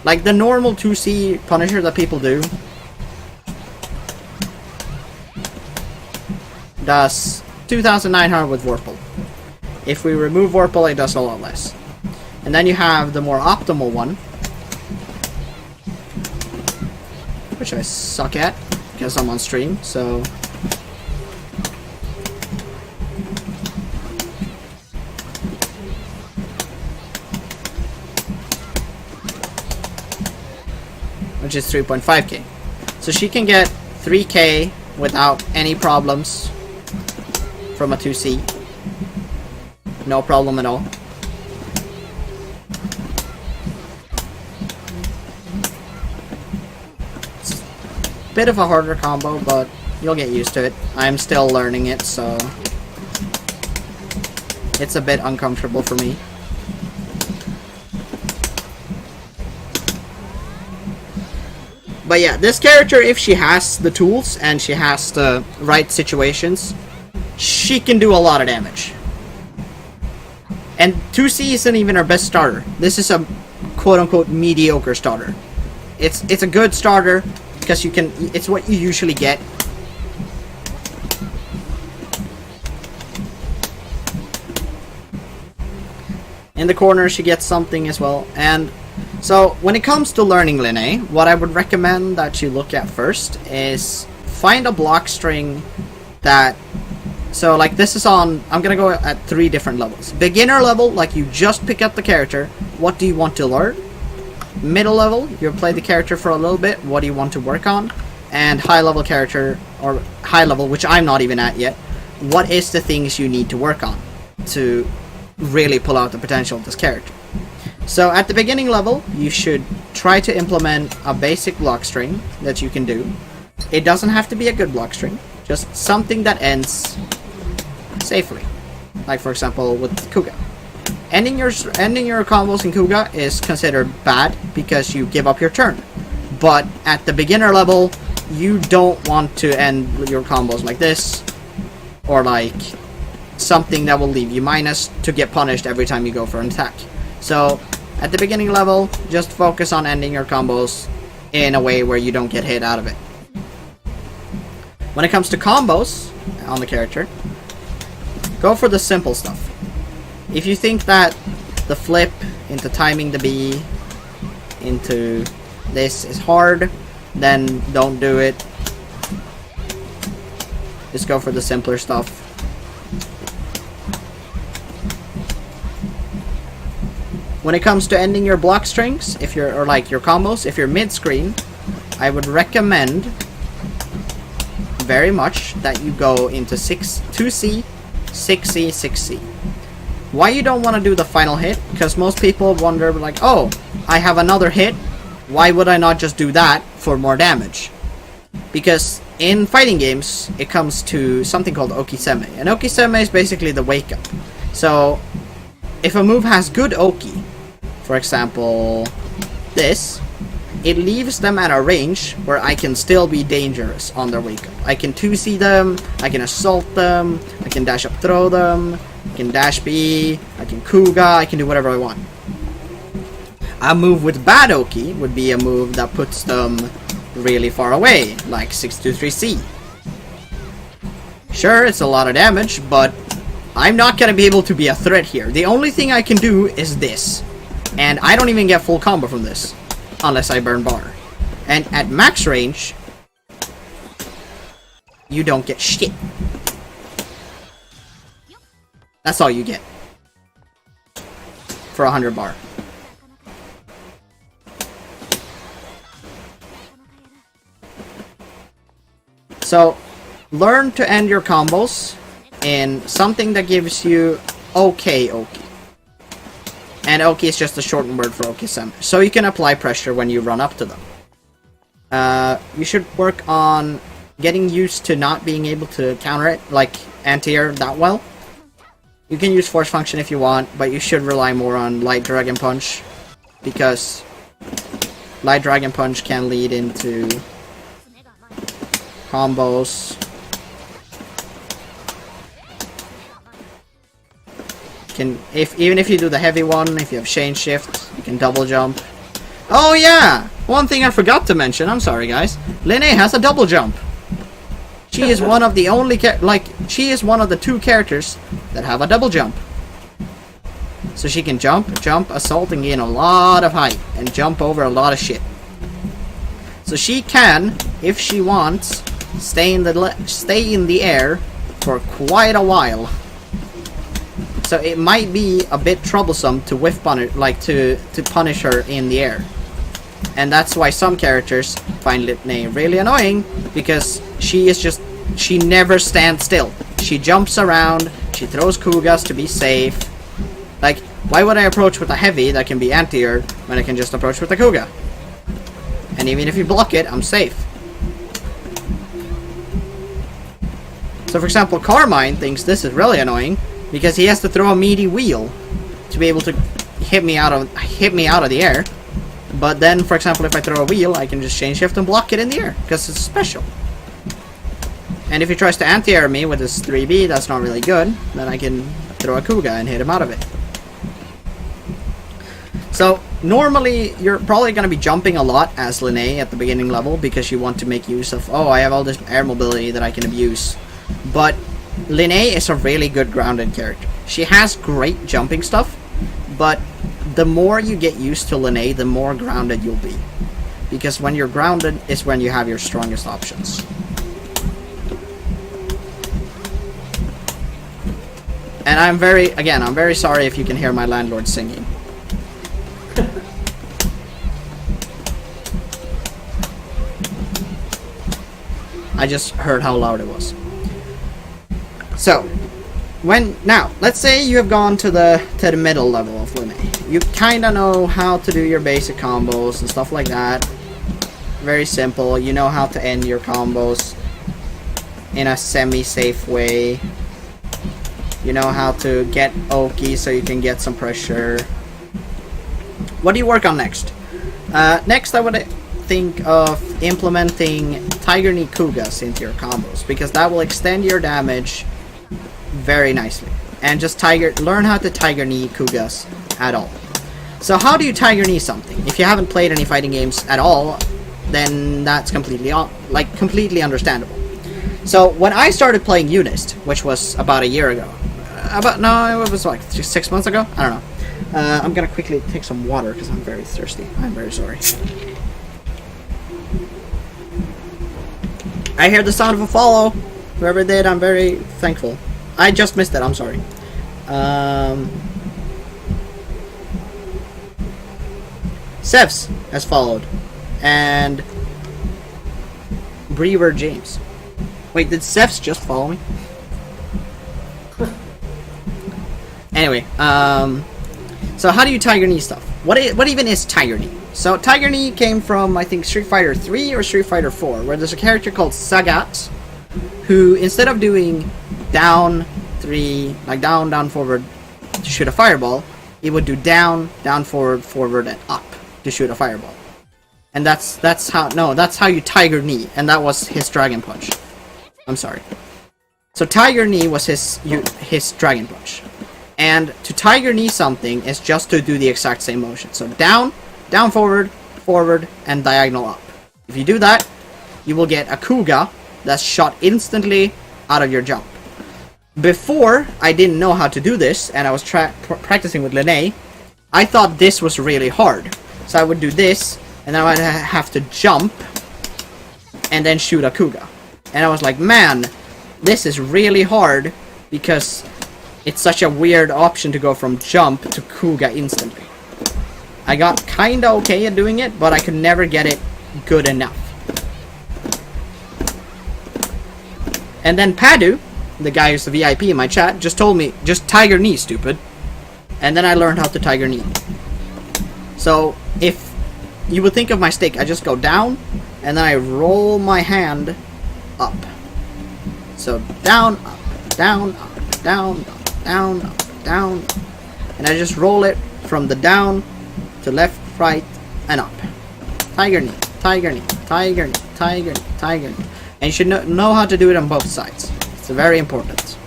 Like the normal 2C Punisher that people do does 2,900 with Vorpal. If we remove Vorpal, it does a lot less. And then you have the more optimal one, which I suck at because I'm on stream, so which is 3.5k. So she can get 3k without any problems from a 2C. No problem at all. It's a bit of a harder combo, but you'll get used to it. I'm still learning it, so it's a bit uncomfortable for me. But yeah, this character, if she has the tools and she has the right situations, she can do a lot of damage. And 2C isn't even her best starter. This is a quote-unquote mediocre starter. It's a good starter because you can. It's what you usually get. In the corner, she gets something as well. And so, when it comes to learning Linne, what I would recommend that you look at first is find a block string that... So, like, this is on... I'm gonna go at 3 different levels. Beginner level, like, you just pick up the character. What do you want to learn? Middle level, you play the character for a little bit. What do you want to work on? And high level character, or high level, which I'm not even at yet. What is the things you need to work on to really pull out the potential of this character? So at the beginning level, you should try to implement a basic block string that you can do. It doesn't have to be a good block string, just something that ends safely. Like for example with Kuga. Ending your combos in Kuga is considered bad because you give up your turn. But at the beginner level, you don't want to end your combos like this, or like something that will leave you minus to get punished every time you go for an attack. So at the beginning level, just focus on ending your combos in a way where you don't get hit out of it. When it comes to combos on the character, go for the simple stuff. If you think that the flip into timing the B into this is hard, then don't do it. Just go for the simpler stuff. When it comes to ending your block strings, if you're, or like your combos, if you're mid-screen, I would recommend very much that you go into 2C, 6C, 6C. Why you don't want to do the final hit? Because most people wonder, like, oh, I have another hit. Why would I not just do that for more damage? Because in fighting games, it comes to something called Okizeme. And Okizeme is basically the wake up. So, if a move has good Oki, for example, this, it leaves them at a range where I can still be dangerous on their wake up. I can 2C them, I can assault them, I can dash up throw them, I can dash B, I can Kuga, I can do whatever I want. A move with bad Oki would be a move that puts them really far away, like 623C. Sure, it's a lot of damage, but I'm not gonna be able to be a threat here. The only thing I can do is this. And I don't even get full combo from this, unless I burn bar. And at max range, you don't get shit. That's all you get. For 100 bar. So, learn to end your combos in something that gives you okay Oki. And Oki is just a shortened word for Okizeme. So you can apply pressure when you run up to them. You should work on getting used to not being able to counter it, like anti-air, that well. You can use force function if you want, but you should rely more on light dragon punch, because light dragon punch can lead into combos. Even if you do the heavy one, if you have chain shift, you can double jump. Oh yeah! One thing I forgot to mention, I'm sorry guys. Linne has a double jump. She is one of the only she is one of the 2 characters that have a double jump. So she can jump, assault, and gain a lot of height, and jump over a lot of shit. So she can, if she wants, stay in the air for quite a while. So it might be a bit troublesome to whiff punish, to punish her in the air. And that's why some characters find Linne really annoying, because she never stands still. She jumps around, she throws Kugas to be safe. Like, why would I approach with a heavy that can be anti-air when I can just approach with a Kuga? And even if you block it, I'm safe. So for example, Carmine thinks this is really annoying, because he has to throw a meaty wheel to be able to hit me out of the air. But then, for example, if I throw a wheel, I can just chain shift and block it in the air, because it's special. And if he tries to anti-air me with his 3B, that's not really good. Then I can throw a Kuga and hit him out of it. So, normally, you're probably going to be jumping a lot as Linne at the beginning level, because you want to make use of, oh, I have all this air mobility that I can abuse. But Linne is a really good grounded character. She has great jumping stuff, but the more you get used to Linne, the more grounded you'll be. Because when you're grounded is when you have your strongest options. And I'm very sorry if you can hear my landlord singing. I just heard how loud it was. So, now, let's say you have gone to the middle level of Linne. You kinda know how to do your basic combos and stuff like that. Very simple. You know how to end your combos in a semi-safe way. You know how to get Oki so you can get some pressure. What do you work on next? Next I would think of implementing Tiger Knee Kugas into your combos, because that will extend your damage very nicely. And just learn how to Tiger Knee Kugas at all. So how do you Tiger Knee something? If you haven't played any fighting games at all, then that's completely understandable. So when I started playing Unist, which was about a year ago, it was like 6 months ago? I don't know. I'm gonna quickly take some water because I'm very thirsty. I'm very sorry. I hear the sound of a follow. Whoever did, I'm very thankful. I just missed it, I'm sorry. Sevs has followed. And Brewer James. Wait, did Sevs just follow me? Anyway, so how do you Tiger Knee stuff? What even is Tiger Knee? So Tiger Knee came from, I think, Street Fighter 3 or Street Fighter 4, where there's a character called Sagat, who instead of doing down 3, like down, forward to shoot a fireball, he would do down, forward, and up to shoot a fireball. And that's how you Tiger Knee, and that was his Dragon Punch. I'm sorry. So Tiger Knee was his Dragon Punch. And to Tiger Knee something is just to do the exact same motion. So down, forward, and diagonal up. If you do that, you will get a Kuga that's shot instantly out of your jump. Before, I didn't know how to do this, and I was practicing with Linne, I thought this was really hard. So I would do this, and then I would have to jump, and then shoot a Kuga. And I was like, man, this is really hard, because it's such a weird option to go from jump to Kuga instantly. I got kinda okay at doing it, but I could never get it good enough. And then Padu, the guy who's the VIP in my chat, just told me, just Tiger Knee, stupid. And then I learned how to Tiger Knee. So, if you would think of my stick, I just go down, and then I roll my hand up. So, down, up, down, up, down, up, down, up, down. And I just roll it from the down to left, right, and up. Tiger Knee, Tiger Knee, Tiger Knee, Tiger Knee, Tiger Knee. And you should know how to do it on both sides. It's very important.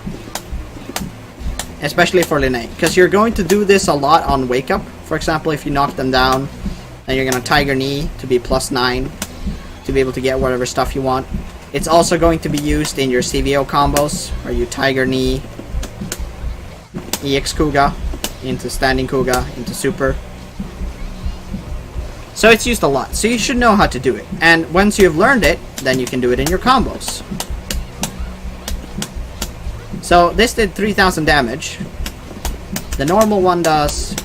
Especially for Linne, because you're going to do this a lot on Wake Up. For example, if you knock them down, then you're going to Tiger Knee to be +9, to be able to get whatever stuff you want. It's also going to be used in your CVO combos, where you Tiger Knee, EX Kuga, into Standing Kuga, into Super. So it's used a lot, so you should know how to do it. And once you've learned it, then you can do it in your combos. So this did 3000 damage. The normal one does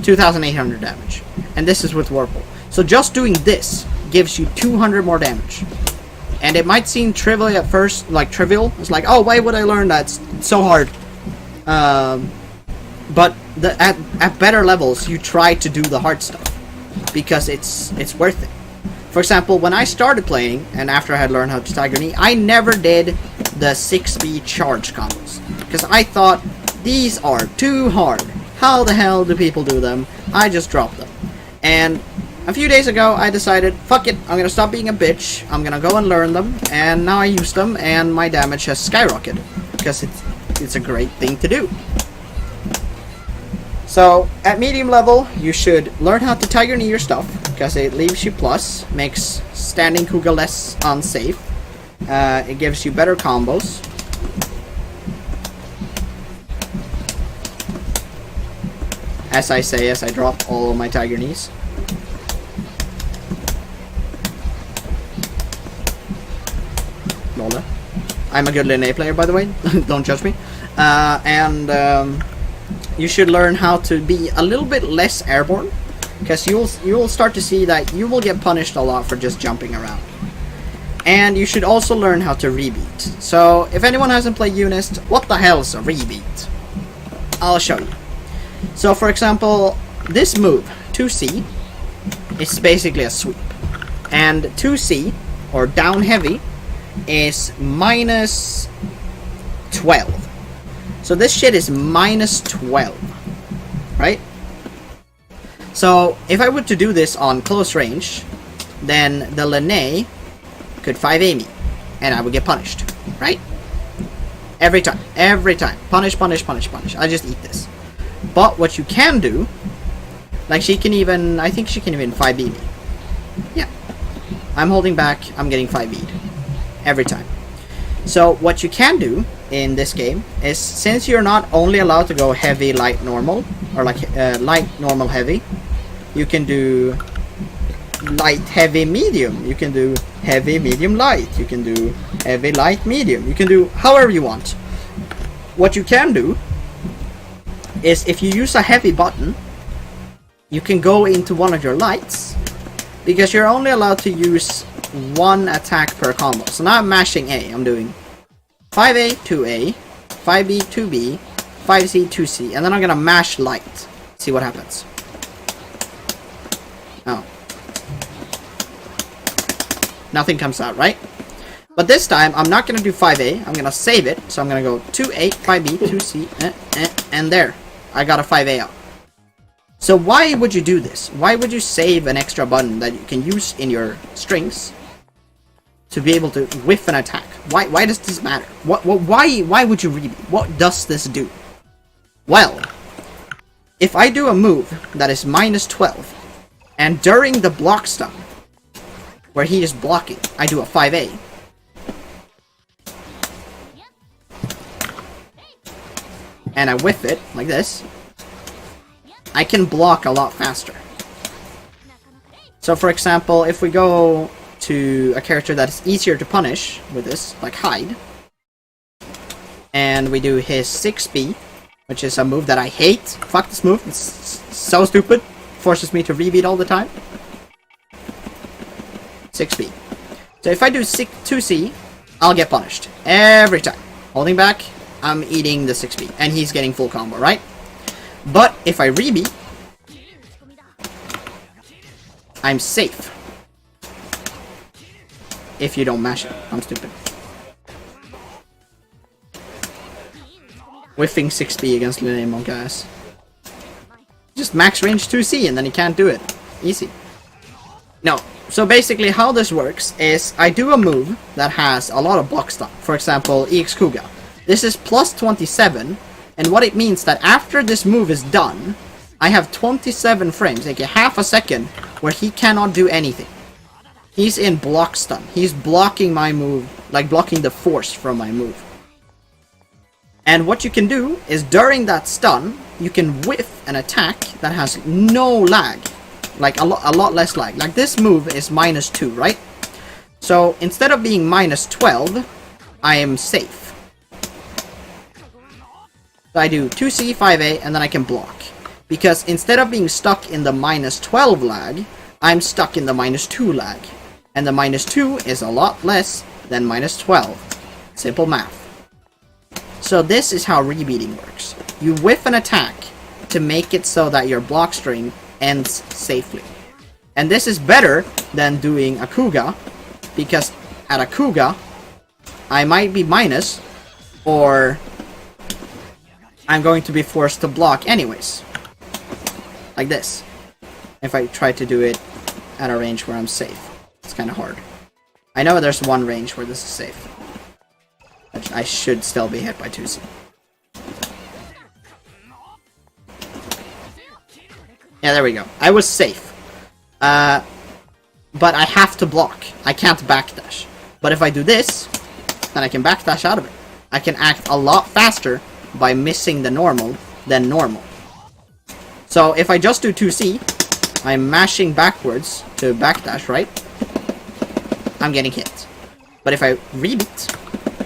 2800 damage. And this is with Whirlpool. So just doing this gives you 200 more damage. And it might seem trivial at first, like trivial. It's like, oh, why would I learn that? It's so hard. But at better levels, you try to do the hard stuff because it's worth it. For example, when I started playing, and after I had learned how to Tiger Knee, I never did the 6B charge combos because I thought these are too hard. How the hell do people do them? I just dropped them. And a few days ago, I decided, fuck it, I'm gonna stop being a bitch. I'm gonna go and learn them, and now I use them, and my damage has skyrocketed because it's a great thing to do. So, at medium level, you should learn how to Tiger Knee your stuff, because it leaves you plus, makes Standing Kuga less unsafe, it gives you better combos. As I say, as I drop all of my Tiger Knees. Lola. I'm a good Linne player, by the way, don't judge me. You should learn how to be a little bit less airborne, because you'll start to see that you will get punished a lot for just jumping around. And you should also learn how to rebeat. So if anyone hasn't played Unist, what the hell is a rebeat? I'll show you. So for example, this move 2C is basically a sweep, and 2C or down heavy is -12. So this shit is -12, right? So if I were to do this on close range, then the Linne could 5A me, and I would get punished, right? Every time. Punish. I just eat this. But what you can do, like she can even, I think she can even 5B me. Yeah. I'm holding back, I'm getting 5B'd. Every time. So what you can do in this game is, since you're not only allowed to go heavy, light, normal, or like light, normal, heavy, you can do light, heavy, medium. You can do heavy, medium, light. You can do heavy, light, medium. You can do however you want. What you can do is, if you use a heavy button, you can go into one of your lights, because you're only allowed to use one attack per combo. So now I'm mashing A. I'm doing 5A, 2A, 5B, 2B, 5C, 2C, and then I'm gonna mash light. See what happens. Oh. Nothing comes out, right? But this time, I'm not gonna do 5A. I'm gonna save it. So I'm gonna go 2A, 5B, 2C, and there. I got a 5A out. So why would you do this? Why would you save an extra button that you can use in your strings to be able to whiff an attack? Why does this matter? Why would you rebeat? What does this do? Well, if I do a move that is minus 12, and during the block stun, where he is blocking, I do a 5A. And I whiff it, like this, I can block a lot faster. So for example, if we go to a character that is easier to punish with this, like Hyde, and we do his 6B, which is a move that I hate. Fuck this move, it's so stupid. Forces me to rebeat all the time. 6B. So if I do 2C, I'll get punished. Every time. Holding back, I'm eating the 6B. And he's getting full combo, right? But if I rebeat, I'm safe. If you don't mash it. I'm stupid. Whiffing 6B against Linne Annoying guys. Just max range 2C and then he can't do it. Easy. No. So basically how this works is I do a move that has a lot of block stun. For example, EX Kuga. This is plus 27, and what it means that after this move is done, I have 27 frames, like half a second, where he cannot do anything. He's in block stun. He's blocking my move, like blocking the force from my move. And what you can do is during that stun, you can whiff an attack that has no lag. Like a lot less lag. Like this move is minus 2, right? So instead of being minus 12, I am safe. So I do 2C, 5A, and then I can block. Because instead of being stuck in the minus 12 lag, I'm stuck in the minus 2 lag. And the minus 2 is a lot less than minus 12. Simple math. So this is how rebeating works. You whiff an attack to make it so that your block string ends safely. And this is better than doing a Kuga, because at a Kuga, I might be minus, or I'm going to be forced to block anyways. Like this. If I try to do it at a range where I'm safe. It's kind of hard. I know there's one range where this is safe. I should still be hit by 2C. Yeah, there we go. I was safe. But I have to block. I can't backdash. But if I do this, then I can backdash out of it. I can act a lot faster by missing the normal than normal. So if I just do 2C, I'm mashing backwards to backdash, right? I'm getting hit. But if I rebeat,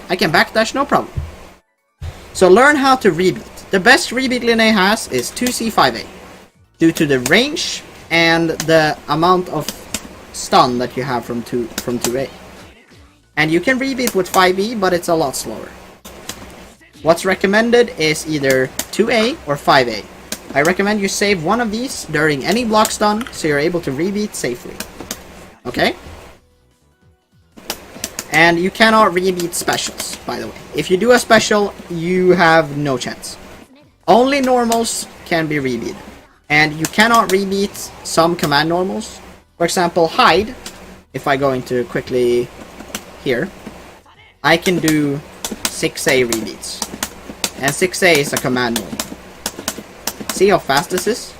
I can backdash no problem. So learn how to rebeat. The best rebeat Linne has is 2C, 5A. Due to the range and the amount of stun that you have from 2A. And you can rebeat with 5E, but it's a lot slower. What's recommended is either 2A or 5A. I recommend you save one of these during any block stun, so you're able to rebeat safely. Okay? And you cannot rebeat specials, by the way. If you do a special, you have no chance. Only normals can be rebeated. And you cannot rebeat some command normals. For example, Hyde, if I go into quickly here, I can do 6A rebeats. And 6A is a command normal. See how fast this is?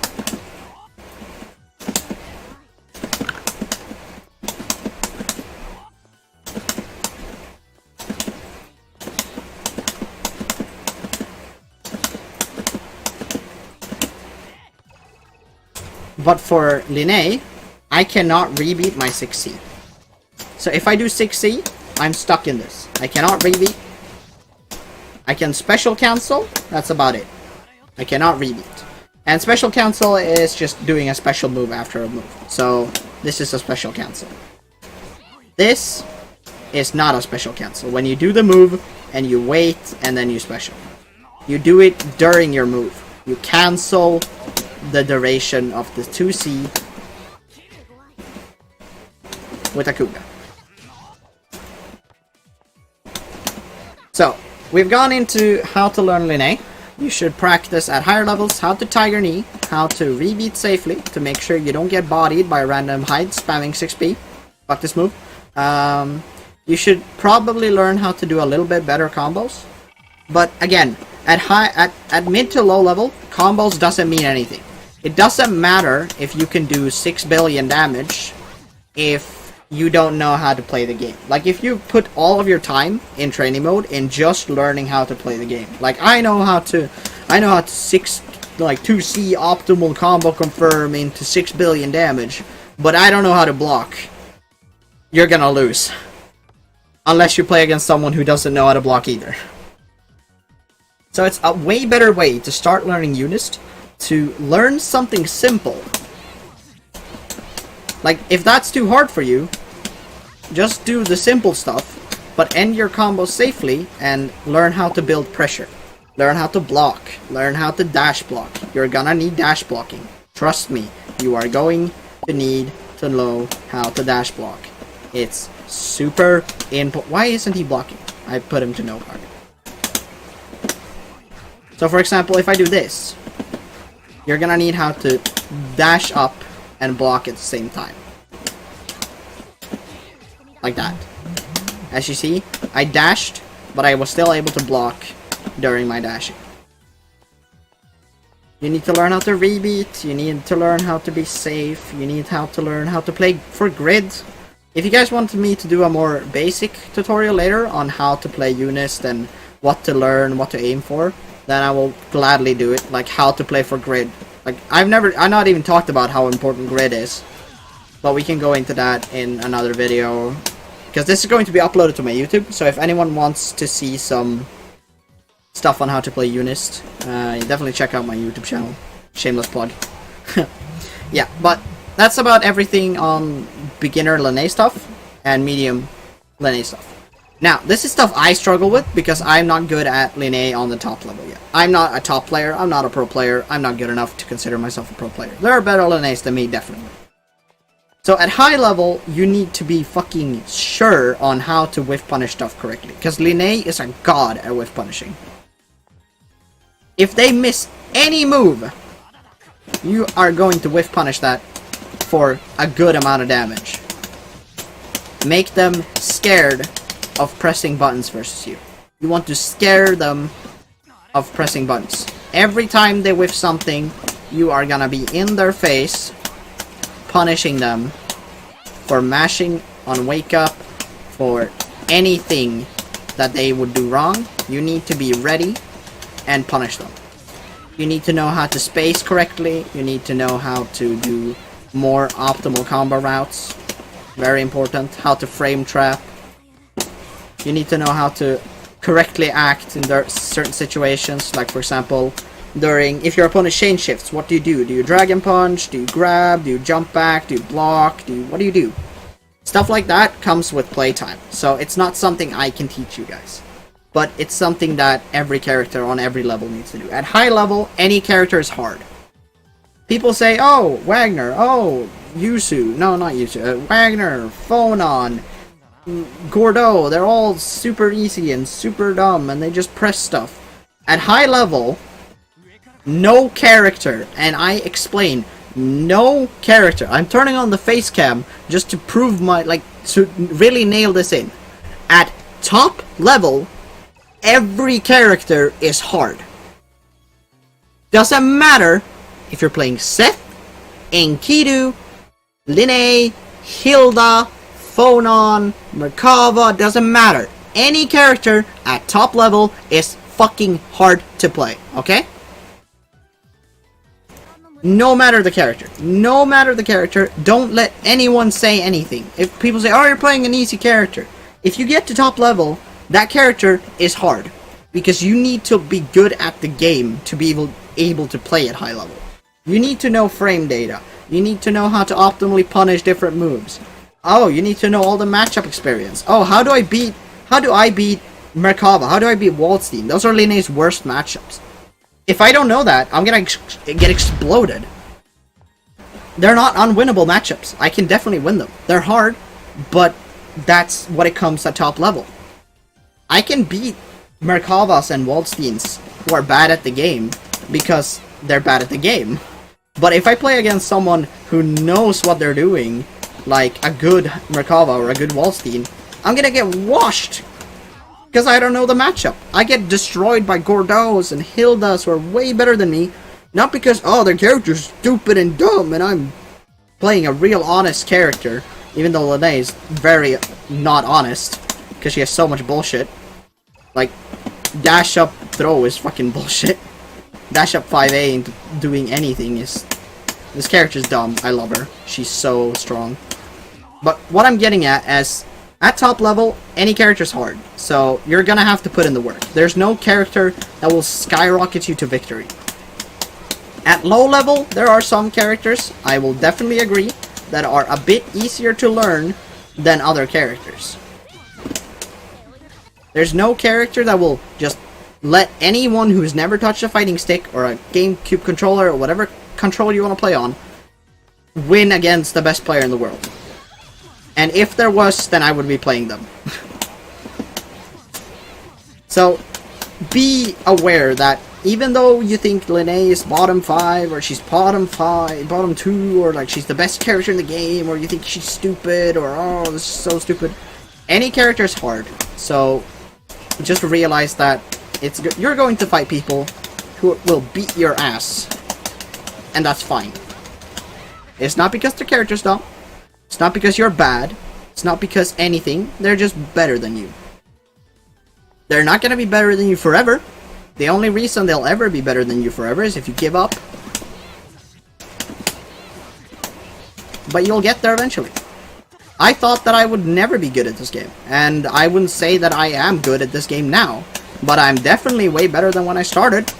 But for Linne, I cannot rebeat my 6C. So if I do 6C, I'm stuck in this. I cannot rebeat. I can special cancel, that's about it. I cannot rebeat. And special cancel is just doing a special move after a move. So this is a special cancel. This is not a special cancel. When you do the move, and you wait, and then you special. You do it during your move. You cancel the duration of the 2C with a Kuga. So, we've gone into how to learn Linne. You should practice at higher levels how to Tiger Knee, how to rebeat safely to make sure you don't get bodied by random hides spamming 6B. Fuck this move. You should probably learn how to do a little bit better combos. But again, at mid to low level, combos doesn't mean anything. It doesn't matter if you can do 6 billion damage if you don't know how to play the game. Like, if you put all of your time in training mode in just learning how to play the game. Like, I know how to 2C optimal combo confirm into 6 billion damage, but I don't know how to block. You're gonna lose. Unless you play against someone who doesn't know how to block either. So it's a way better way to start learning Unist, to learn something simple. Like, if that's too hard for you, just do the simple stuff, but end your combos safely and learn how to build pressure. Learn how to block. Learn how to dash block. You're gonna need dash blocking. Trust me, you are going to need to know how to dash block. It's super important. Why isn't he blocking? I put him to no guard. So for example, if I do this, you're gonna need how to dash up and block at the same time. Like that. As you see, I dashed, but I was still able to block during my dashing. You need to learn how to rebeat, you need to learn how to be safe, you need how to learn how to play for grid. If you guys wanted me to do a more basic tutorial later on how to play Unist and what to learn, what to aim for, then I will gladly do it, like how to play for grid. Like, I've not even talked about how important grid is, but we can go into that in another video, because this is going to be uploaded to my YouTube, so if anyone wants to see some stuff on how to play Unist, definitely check out my YouTube channel. Shameless plug. Yeah, but that's about everything on beginner Linne stuff and medium Linne stuff. Now, this is stuff I struggle with because I'm not good at Linne on the top level yet. I'm not a top player, I'm not a pro player, I'm not good enough to consider myself a pro player. There are better Linnes than me, definitely. So at high level, you need to be fucking sure on how to whiff punish stuff correctly, because Linne is a god at whiff punishing. If they miss any move, you are going to whiff punish that for a good amount of damage. Make them scared of pressing buttons versus you. You want to scare them of pressing buttons. Every time they whiff something, you are gonna be in their face, punishing them for mashing on wake up, for anything that they would do wrong. You need to be ready and punish them. You need to know how to space correctly, you need to know how to do more optimal combo routes. Very important. How to frame trap. You need to know how to correctly act in certain situations, like for example, if your opponent chain shifts, what do you do? Do you dragon punch? Do you grab? Do you jump back? Do you block? What do you do? Stuff like that comes with playtime, so it's not something I can teach you guys. But it's something that every character on every level needs to do. At high level, any character is hard. People say, oh, Wagner, oh, Yusu, no, not Yusu, Wagner, Phonon, Gordeau, they're all super easy and super dumb, and they just press stuff. At high level, no character, and I explain, no character. I'm turning on the face cam just to prove to really nail this in. At top level, every character is hard. Doesn't matter if you're playing Seth, Enkidu, Linne, Hilda, Phonon, Merkava, doesn't matter. Any character at top level is fucking hard to play, okay? No matter the character. No matter the character, don't let anyone say anything. If people say, oh, you're playing an easy character. If you get to top level, that character is hard. Because you need to be good at the game to be able to play at high level. You need to know frame data. You need to know how to optimally punish different moves. Oh, you need to know all the matchup experience. Oh, how do I beat Merkava? How do I beat Waldstein? Those are Linne's worst matchups. If I don't know that, I'm gonna get exploded. They're not unwinnable matchups. I can definitely win them. They're hard, but that's what it comes at top level. I can beat Merkavas and Waldsteins who are bad at the game because they're bad at the game. But if I play against someone who knows what they're doing, like a good Merkava or a good Waldstein, I'm gonna get washed because I don't know the matchup. I get destroyed by Gordos and Hildas who are way better than me, not because, oh, their character's stupid and dumb and I'm playing a real honest character, even though Linne is very not honest because she has so much bullshit. Like, dash up throw is fucking bullshit. Dash up 5A into doing anything is... This character's dumb. I love her. She's so strong. But what I'm getting at is, at top level, any character's hard. So, you're gonna have to put in the work. There's no character that will skyrocket you to victory. At low level, there are some characters, I will definitely agree, that are a bit easier to learn than other characters. There's no character that will just let anyone who's never touched a fighting stick or a GameCube controller or whatever controller you want to play on win against the best player in the world. And if there was, then I would be playing them. So, be aware that even though you think Linne is bottom 5, or she's bottom 2, or like she's the best character in the game, or you think she's stupid, or oh, this is so stupid, any character is hard. So, just realize that you're going to fight people who will beat your ass, and that's fine. It's not because the character's dumb. It's not because you're bad. It's not because anything. They're just better than you. They're not gonna be better than you forever. The only reason they'll ever be better than you forever is if you give up. But you'll get there eventually. I thought that I would never be good at this game, and I wouldn't say that I am good at this game now, but I'm definitely way better than when I started.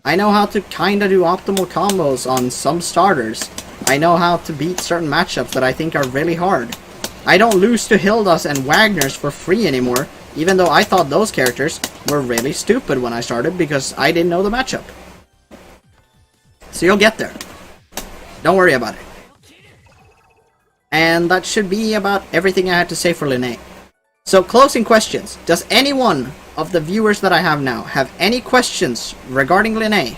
I know how to kinda do optimal combos on some starters. I know how to beat certain matchups that I think are really hard. I don't lose to Hildas and Wagners for free anymore, even though I thought those characters were really stupid when I started because I didn't know the matchup. So you'll get there. Don't worry about it. And that should be about everything I had to say for Linne. So, closing questions. Does anyone of the viewers that I have now have any questions regarding Linne?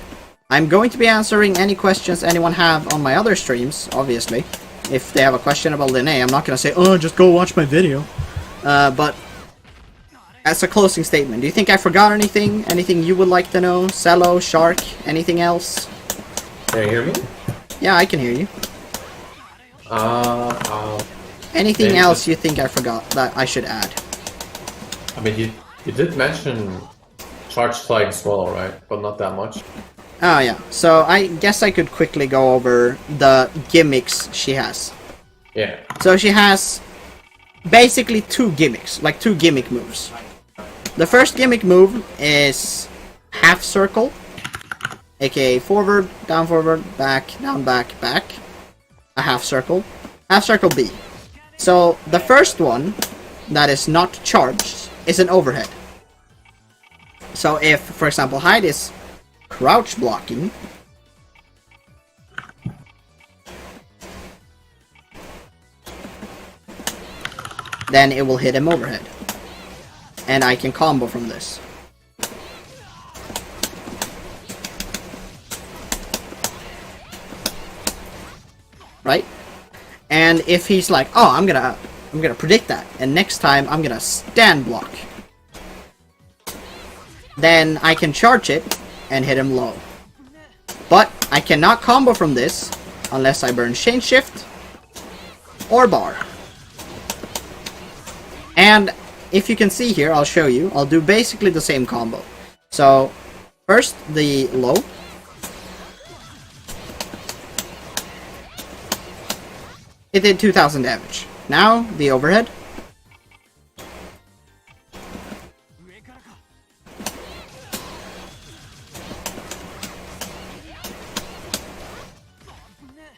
I'm going to be answering any questions anyone have on my other streams, obviously. If they have a question about Linne, I'm not going to say, oh, just go watch my video. But, as a closing statement, do you think I forgot anything? Anything you would like to know? Cello, Shark, anything else? Can you hear me? Yeah, I can hear you. Anything else you think I forgot that I should add? I mean, you did mention charge flying swallow, right? But not that much. Oh yeah, so I guess I could quickly go over the gimmicks she has. Yeah. So she has basically two gimmicks, like two gimmick moves. The first gimmick move is half circle, aka forward, back, down, back, back. A half circle B. So the first one that is not charged is an overhead. So if, for example, Hyde is crouch blocking, then it will hit him overhead. And I can combo from this. Right? And if he's like, oh, I'm gonna predict that, and next time I'm gonna stand block, then I can charge it and hit him low. But I cannot combo from this unless I burn chain shift or bar. And if you can see here, I'll show you, I'll do basically the same combo. So first the low. It did 2000 damage. Now, the overhead.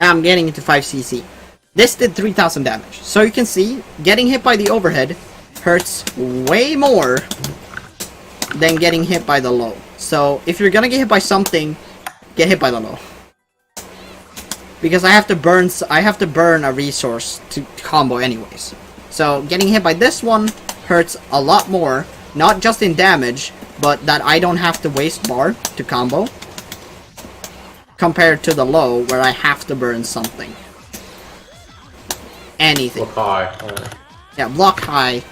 I'm getting into 5cc. This did 3000 damage. So you can see, getting hit by the overhead hurts way more than getting hit by the low. So if you're gonna get hit by something, get hit by the low. Because I have to burn a resource to combo anyways. So getting hit by this one hurts a lot more, not just in damage, but that I don't have to waste bar to combo, compared to the low where I have to burn something. Anything. Block high. Yeah, block high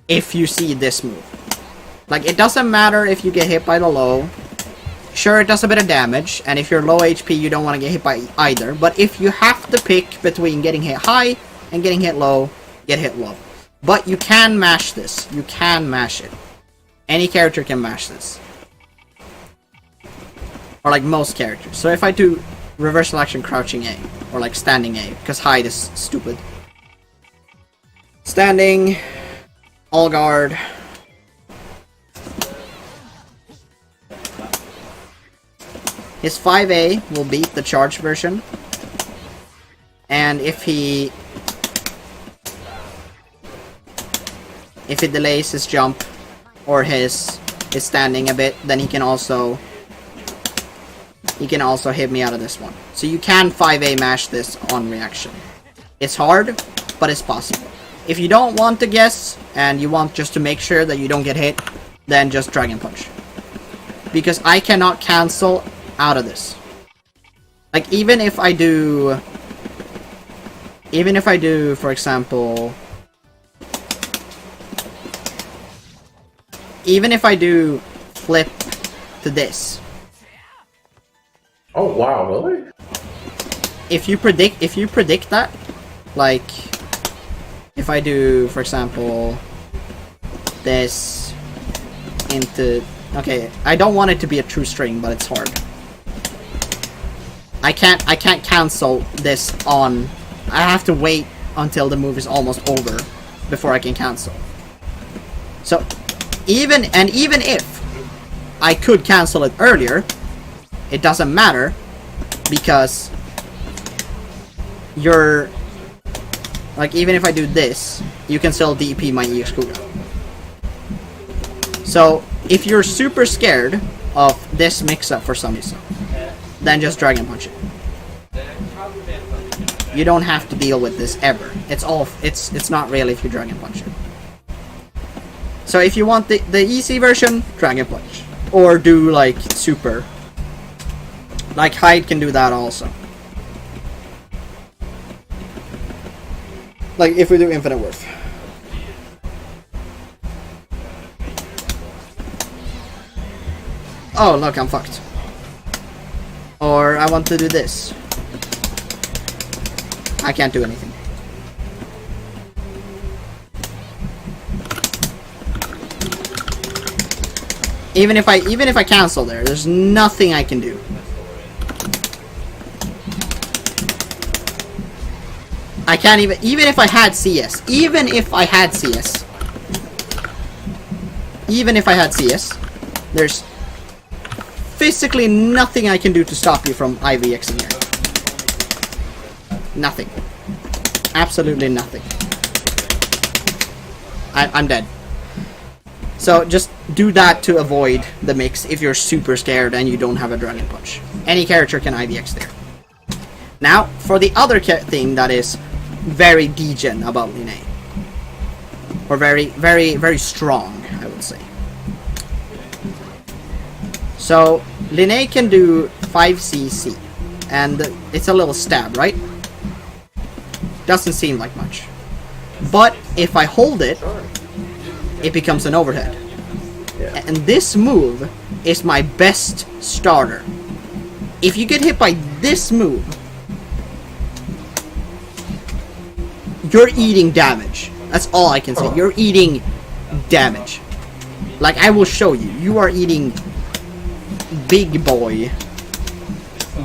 if you see this move. Like, it doesn't matter if you get hit by the low. Sure, it does a bit of damage, and if you're low HP, you don't want to get hit by either. But if you have to pick between getting hit high and getting hit low, get hit low. But you can mash this. You can mash it. Any character can mash this. Or like most characters. So if I do reversal action crouching A, or like standing A, because hide is stupid. Standing, all guard. His 5A will beat the charge version. And if he delays his jump or his standing a bit, then he can also hit me out of this one. So you can 5A mash this on reaction. It's hard, but it's possible. If you don't want to guess, and you want just to make sure that you don't get hit, then just Dragon Punch. Because I cannot cancel out of this. Like, even if I do, for example, even if I do flip to this. Oh wow, really? If you predict that, like, if I do, for example, this into, okay, I don't want it to be a true string, but it's hard. I can't cancel this on. I have to wait until the move is almost over before I can cancel. So even if I could cancel it earlier, it doesn't matter, because you're like, even if I do this, you can still DP my EX cooldown. So if you're super scared of this mix-up for some reason, then just Dragon Punch it. You don't have to deal with this ever. It's not really if you Dragon Punch it. So if you want the easy version, Dragon Punch. Or do like super. Like Hide can do that also. Like if we do Infinite Worth. Oh look, I'm fucked. Or I want to do this. I can't do anything. Even if I cancel there's nothing I can do. I can't even if I had CS. Even if I had CS, there's physically nothing I can do to stop you from IVXing here. Nothing. Absolutely nothing. I'm dead. So just do that to avoid the mix if you're super scared and you don't have a Dragon Punch. Any character can IVX there. Now, for the other thing that is very degen about Linne. Or very, very, very strong, I would say. So, Linne can do 5cc, and it's a little stab, right? Doesn't seem like much. But if I hold it, it becomes an overhead. Yeah. And this move is my best starter. If you get hit by this move, you're eating damage. That's all I can say. You're eating damage. Like, I will show you. You are eating big boy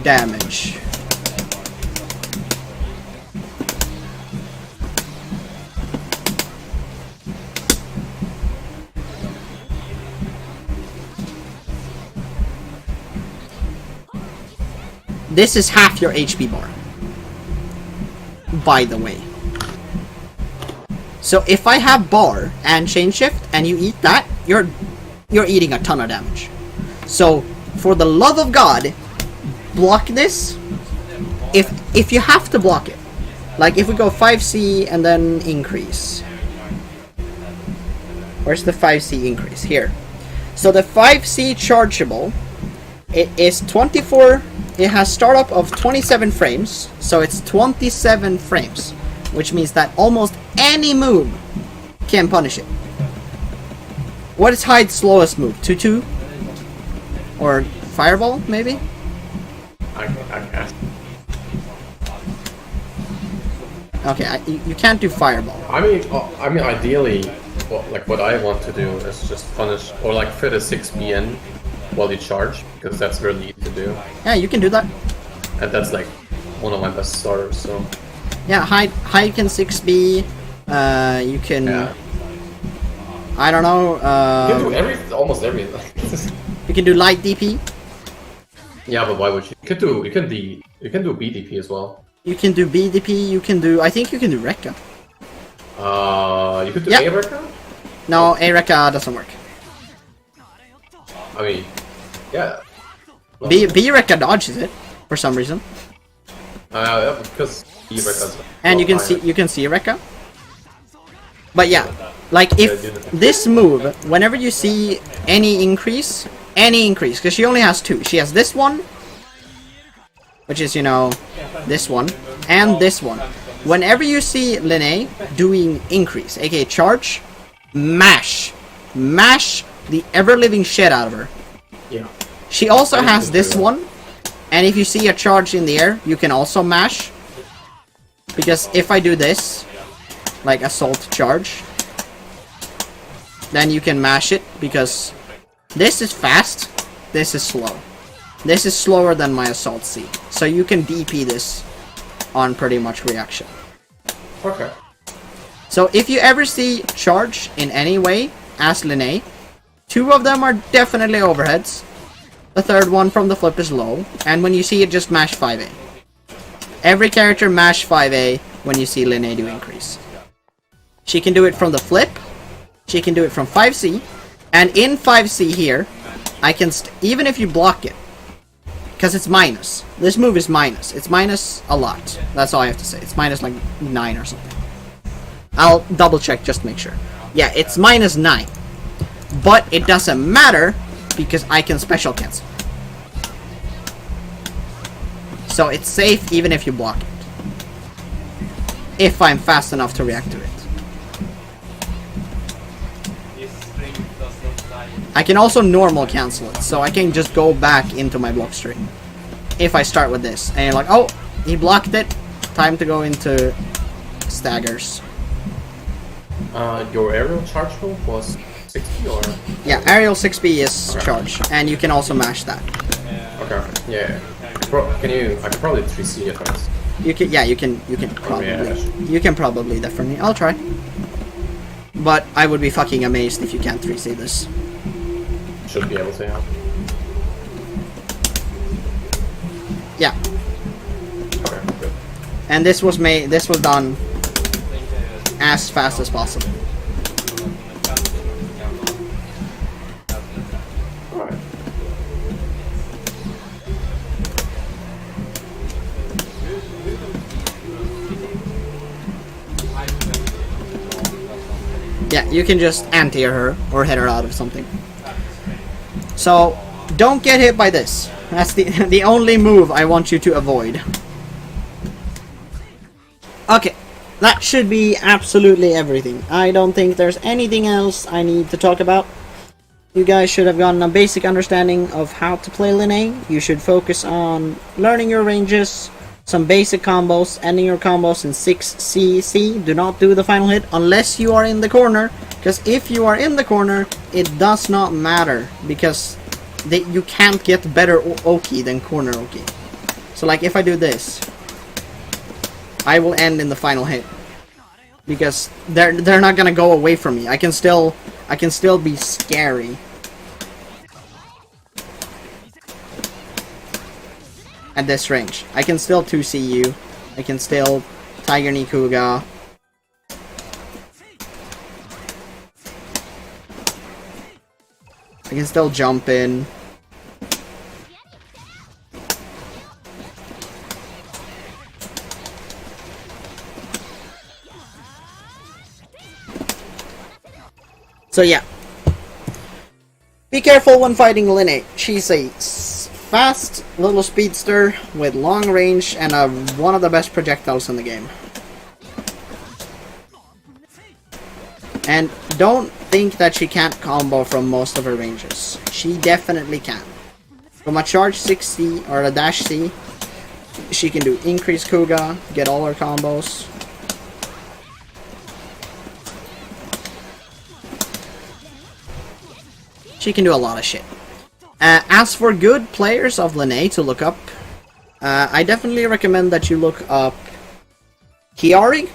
damage. This is half your HP bar. by the way. So if I have bar and chain shift and you eat that, you're eating a ton of damage. So for the love of God, block this if you have to block it. Like if we go 5C and then increase. Where's the 5C increase? Here. So the 5C chargeable, it is 24, it has startup of 27 frames, so it's 27 frames, which means that almost any move can punish it. What is Hyde's slowest move? 2-2? Or Fireball, maybe? I guess. Okay, you can't do Fireball. I mean, ideally, what I want to do is just punish or like fit a 6BN while you charge, because that's really easy to do. Yeah, you can do that. And that's like one of my best starters. So. Yeah, Hyde can 6B. You can. Yeah. I don't know. You can do almost everything. You can do light DP. Yeah, but why would you? You can do BDP as well. You can do BDP. You can do. I think you can do Rekka. You could do Yep. A-Rekka? No, A-Rekka doesn't work. I mean, yeah. Well, B-Rekka dodges it for some reason. yeah, because A-Rekka's And you can see Rekka. But yeah, like if this move, whenever you see any increase, because she only has two. She has this one, which is, you know, this one, and this one. Whenever you see Linne doing increase, aka charge, mash the ever-living shit out of her. Yeah. She also has this one, and if you see a charge in the air, you can also mash. Because if I do this, like assault charge, then you can mash it, because this is fast, this is slow. This is slower than my assault C, so you can DP this on pretty much reaction. Okay. So if you ever see charge in any way, as Linne, two of them are definitely overheads. The third one from the flip is low, and when you see it, just mash 5A. Every character mash 5A when you see Linne do increase. She can do it from the flip, she can do it from 5C, and in 5C here, I can even if you block it, because it's minus. This move is minus. It's minus a lot. That's all I have to say. It's minus like 9 or something. I'll double check just to make sure. Yeah, it's minus 9. But it doesn't matter because I can special cancel. So it's safe even if you block it. If I'm fast enough to react to it. I can also normal cancel it, so I can just go back into my block string. If I start with this, and you're like, oh, he blocked it, time to go into staggers. Your aerial charge move was 60 or? Yeah, aerial 6B is charge, and you can also mash that. Okay, yeah. I can probably 3C it first. You can, yeah, you can probably, you can probably definitely. I'll try. But I would be fucking amazed if you can't 3C this. Should be able to, yeah. Yeah. Okay, good. And this was done as fast as possible. Alright. Yeah, you can just anti-air her or hit her out of something. So, don't get hit by this. That's the only move I want you to avoid. Okay, that should be absolutely everything. I don't think there's anything else I need to talk about. You guys should have gotten a basic understanding of how to play Linne. You should focus on learning your ranges, some basic combos, ending your combos in 6CC. Do not do the final hit unless you are in the corner, because if you are in the corner, it does not matter, because you can't get better Oki than corner Oki. So like if I do this, I will end in the final hit, because they're not gonna go away from me. I can still be scary. At this range. I can still 2C you. I can still Tiger Knee Kuga. I can still jump in. So yeah. Be careful when fighting Linne. She's a fast little speedster with long range and one of the best projectiles in the game. And don't think that she can't combo from most of her ranges. She definitely can. From a charge 6C or a dash C, she can do increase Kuga, get all her combos. She can do a lot of shit. As for good players of Linne to look up, I definitely recommend that you look up Kiari.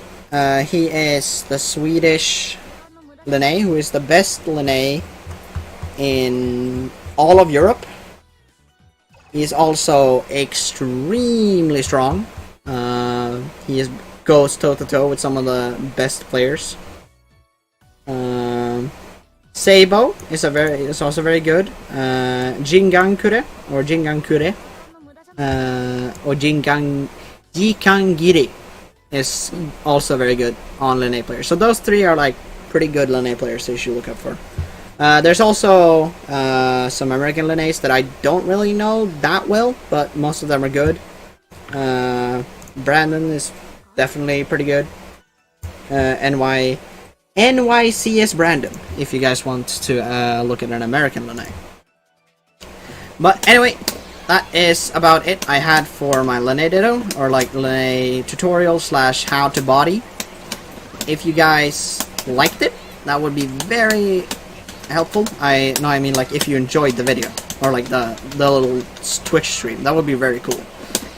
He is the Swedish Linne, who is the best Linne in all of Europe. He is also extremely strong. He goes toe-to-toe with some of the best players. Seibo is also very good. Jingankure or Jikangiri is also very good on Linne players. So those three are like pretty good Linne players that you should look up for. There's also some American Linnes that I don't really know that well, but most of them are good. Brandon is definitely pretty good. NYCS Brandon, if you guys want to look at an American Linne. But anyway, that is about it I had for my Linne Ditto, or like Linne tutorial slash how to body. If you guys liked it, that would be very helpful. I mean like if you enjoyed the video, or like the little Twitch stream, that would be very cool.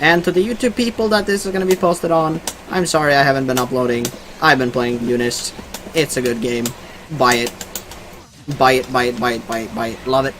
And to the YouTube people that this is going to be posted on, I'm sorry I haven't been uploading. I've been playing Unist. It's a good game. Buy it. Buy it, buy it, buy it, buy it, buy it. Love it.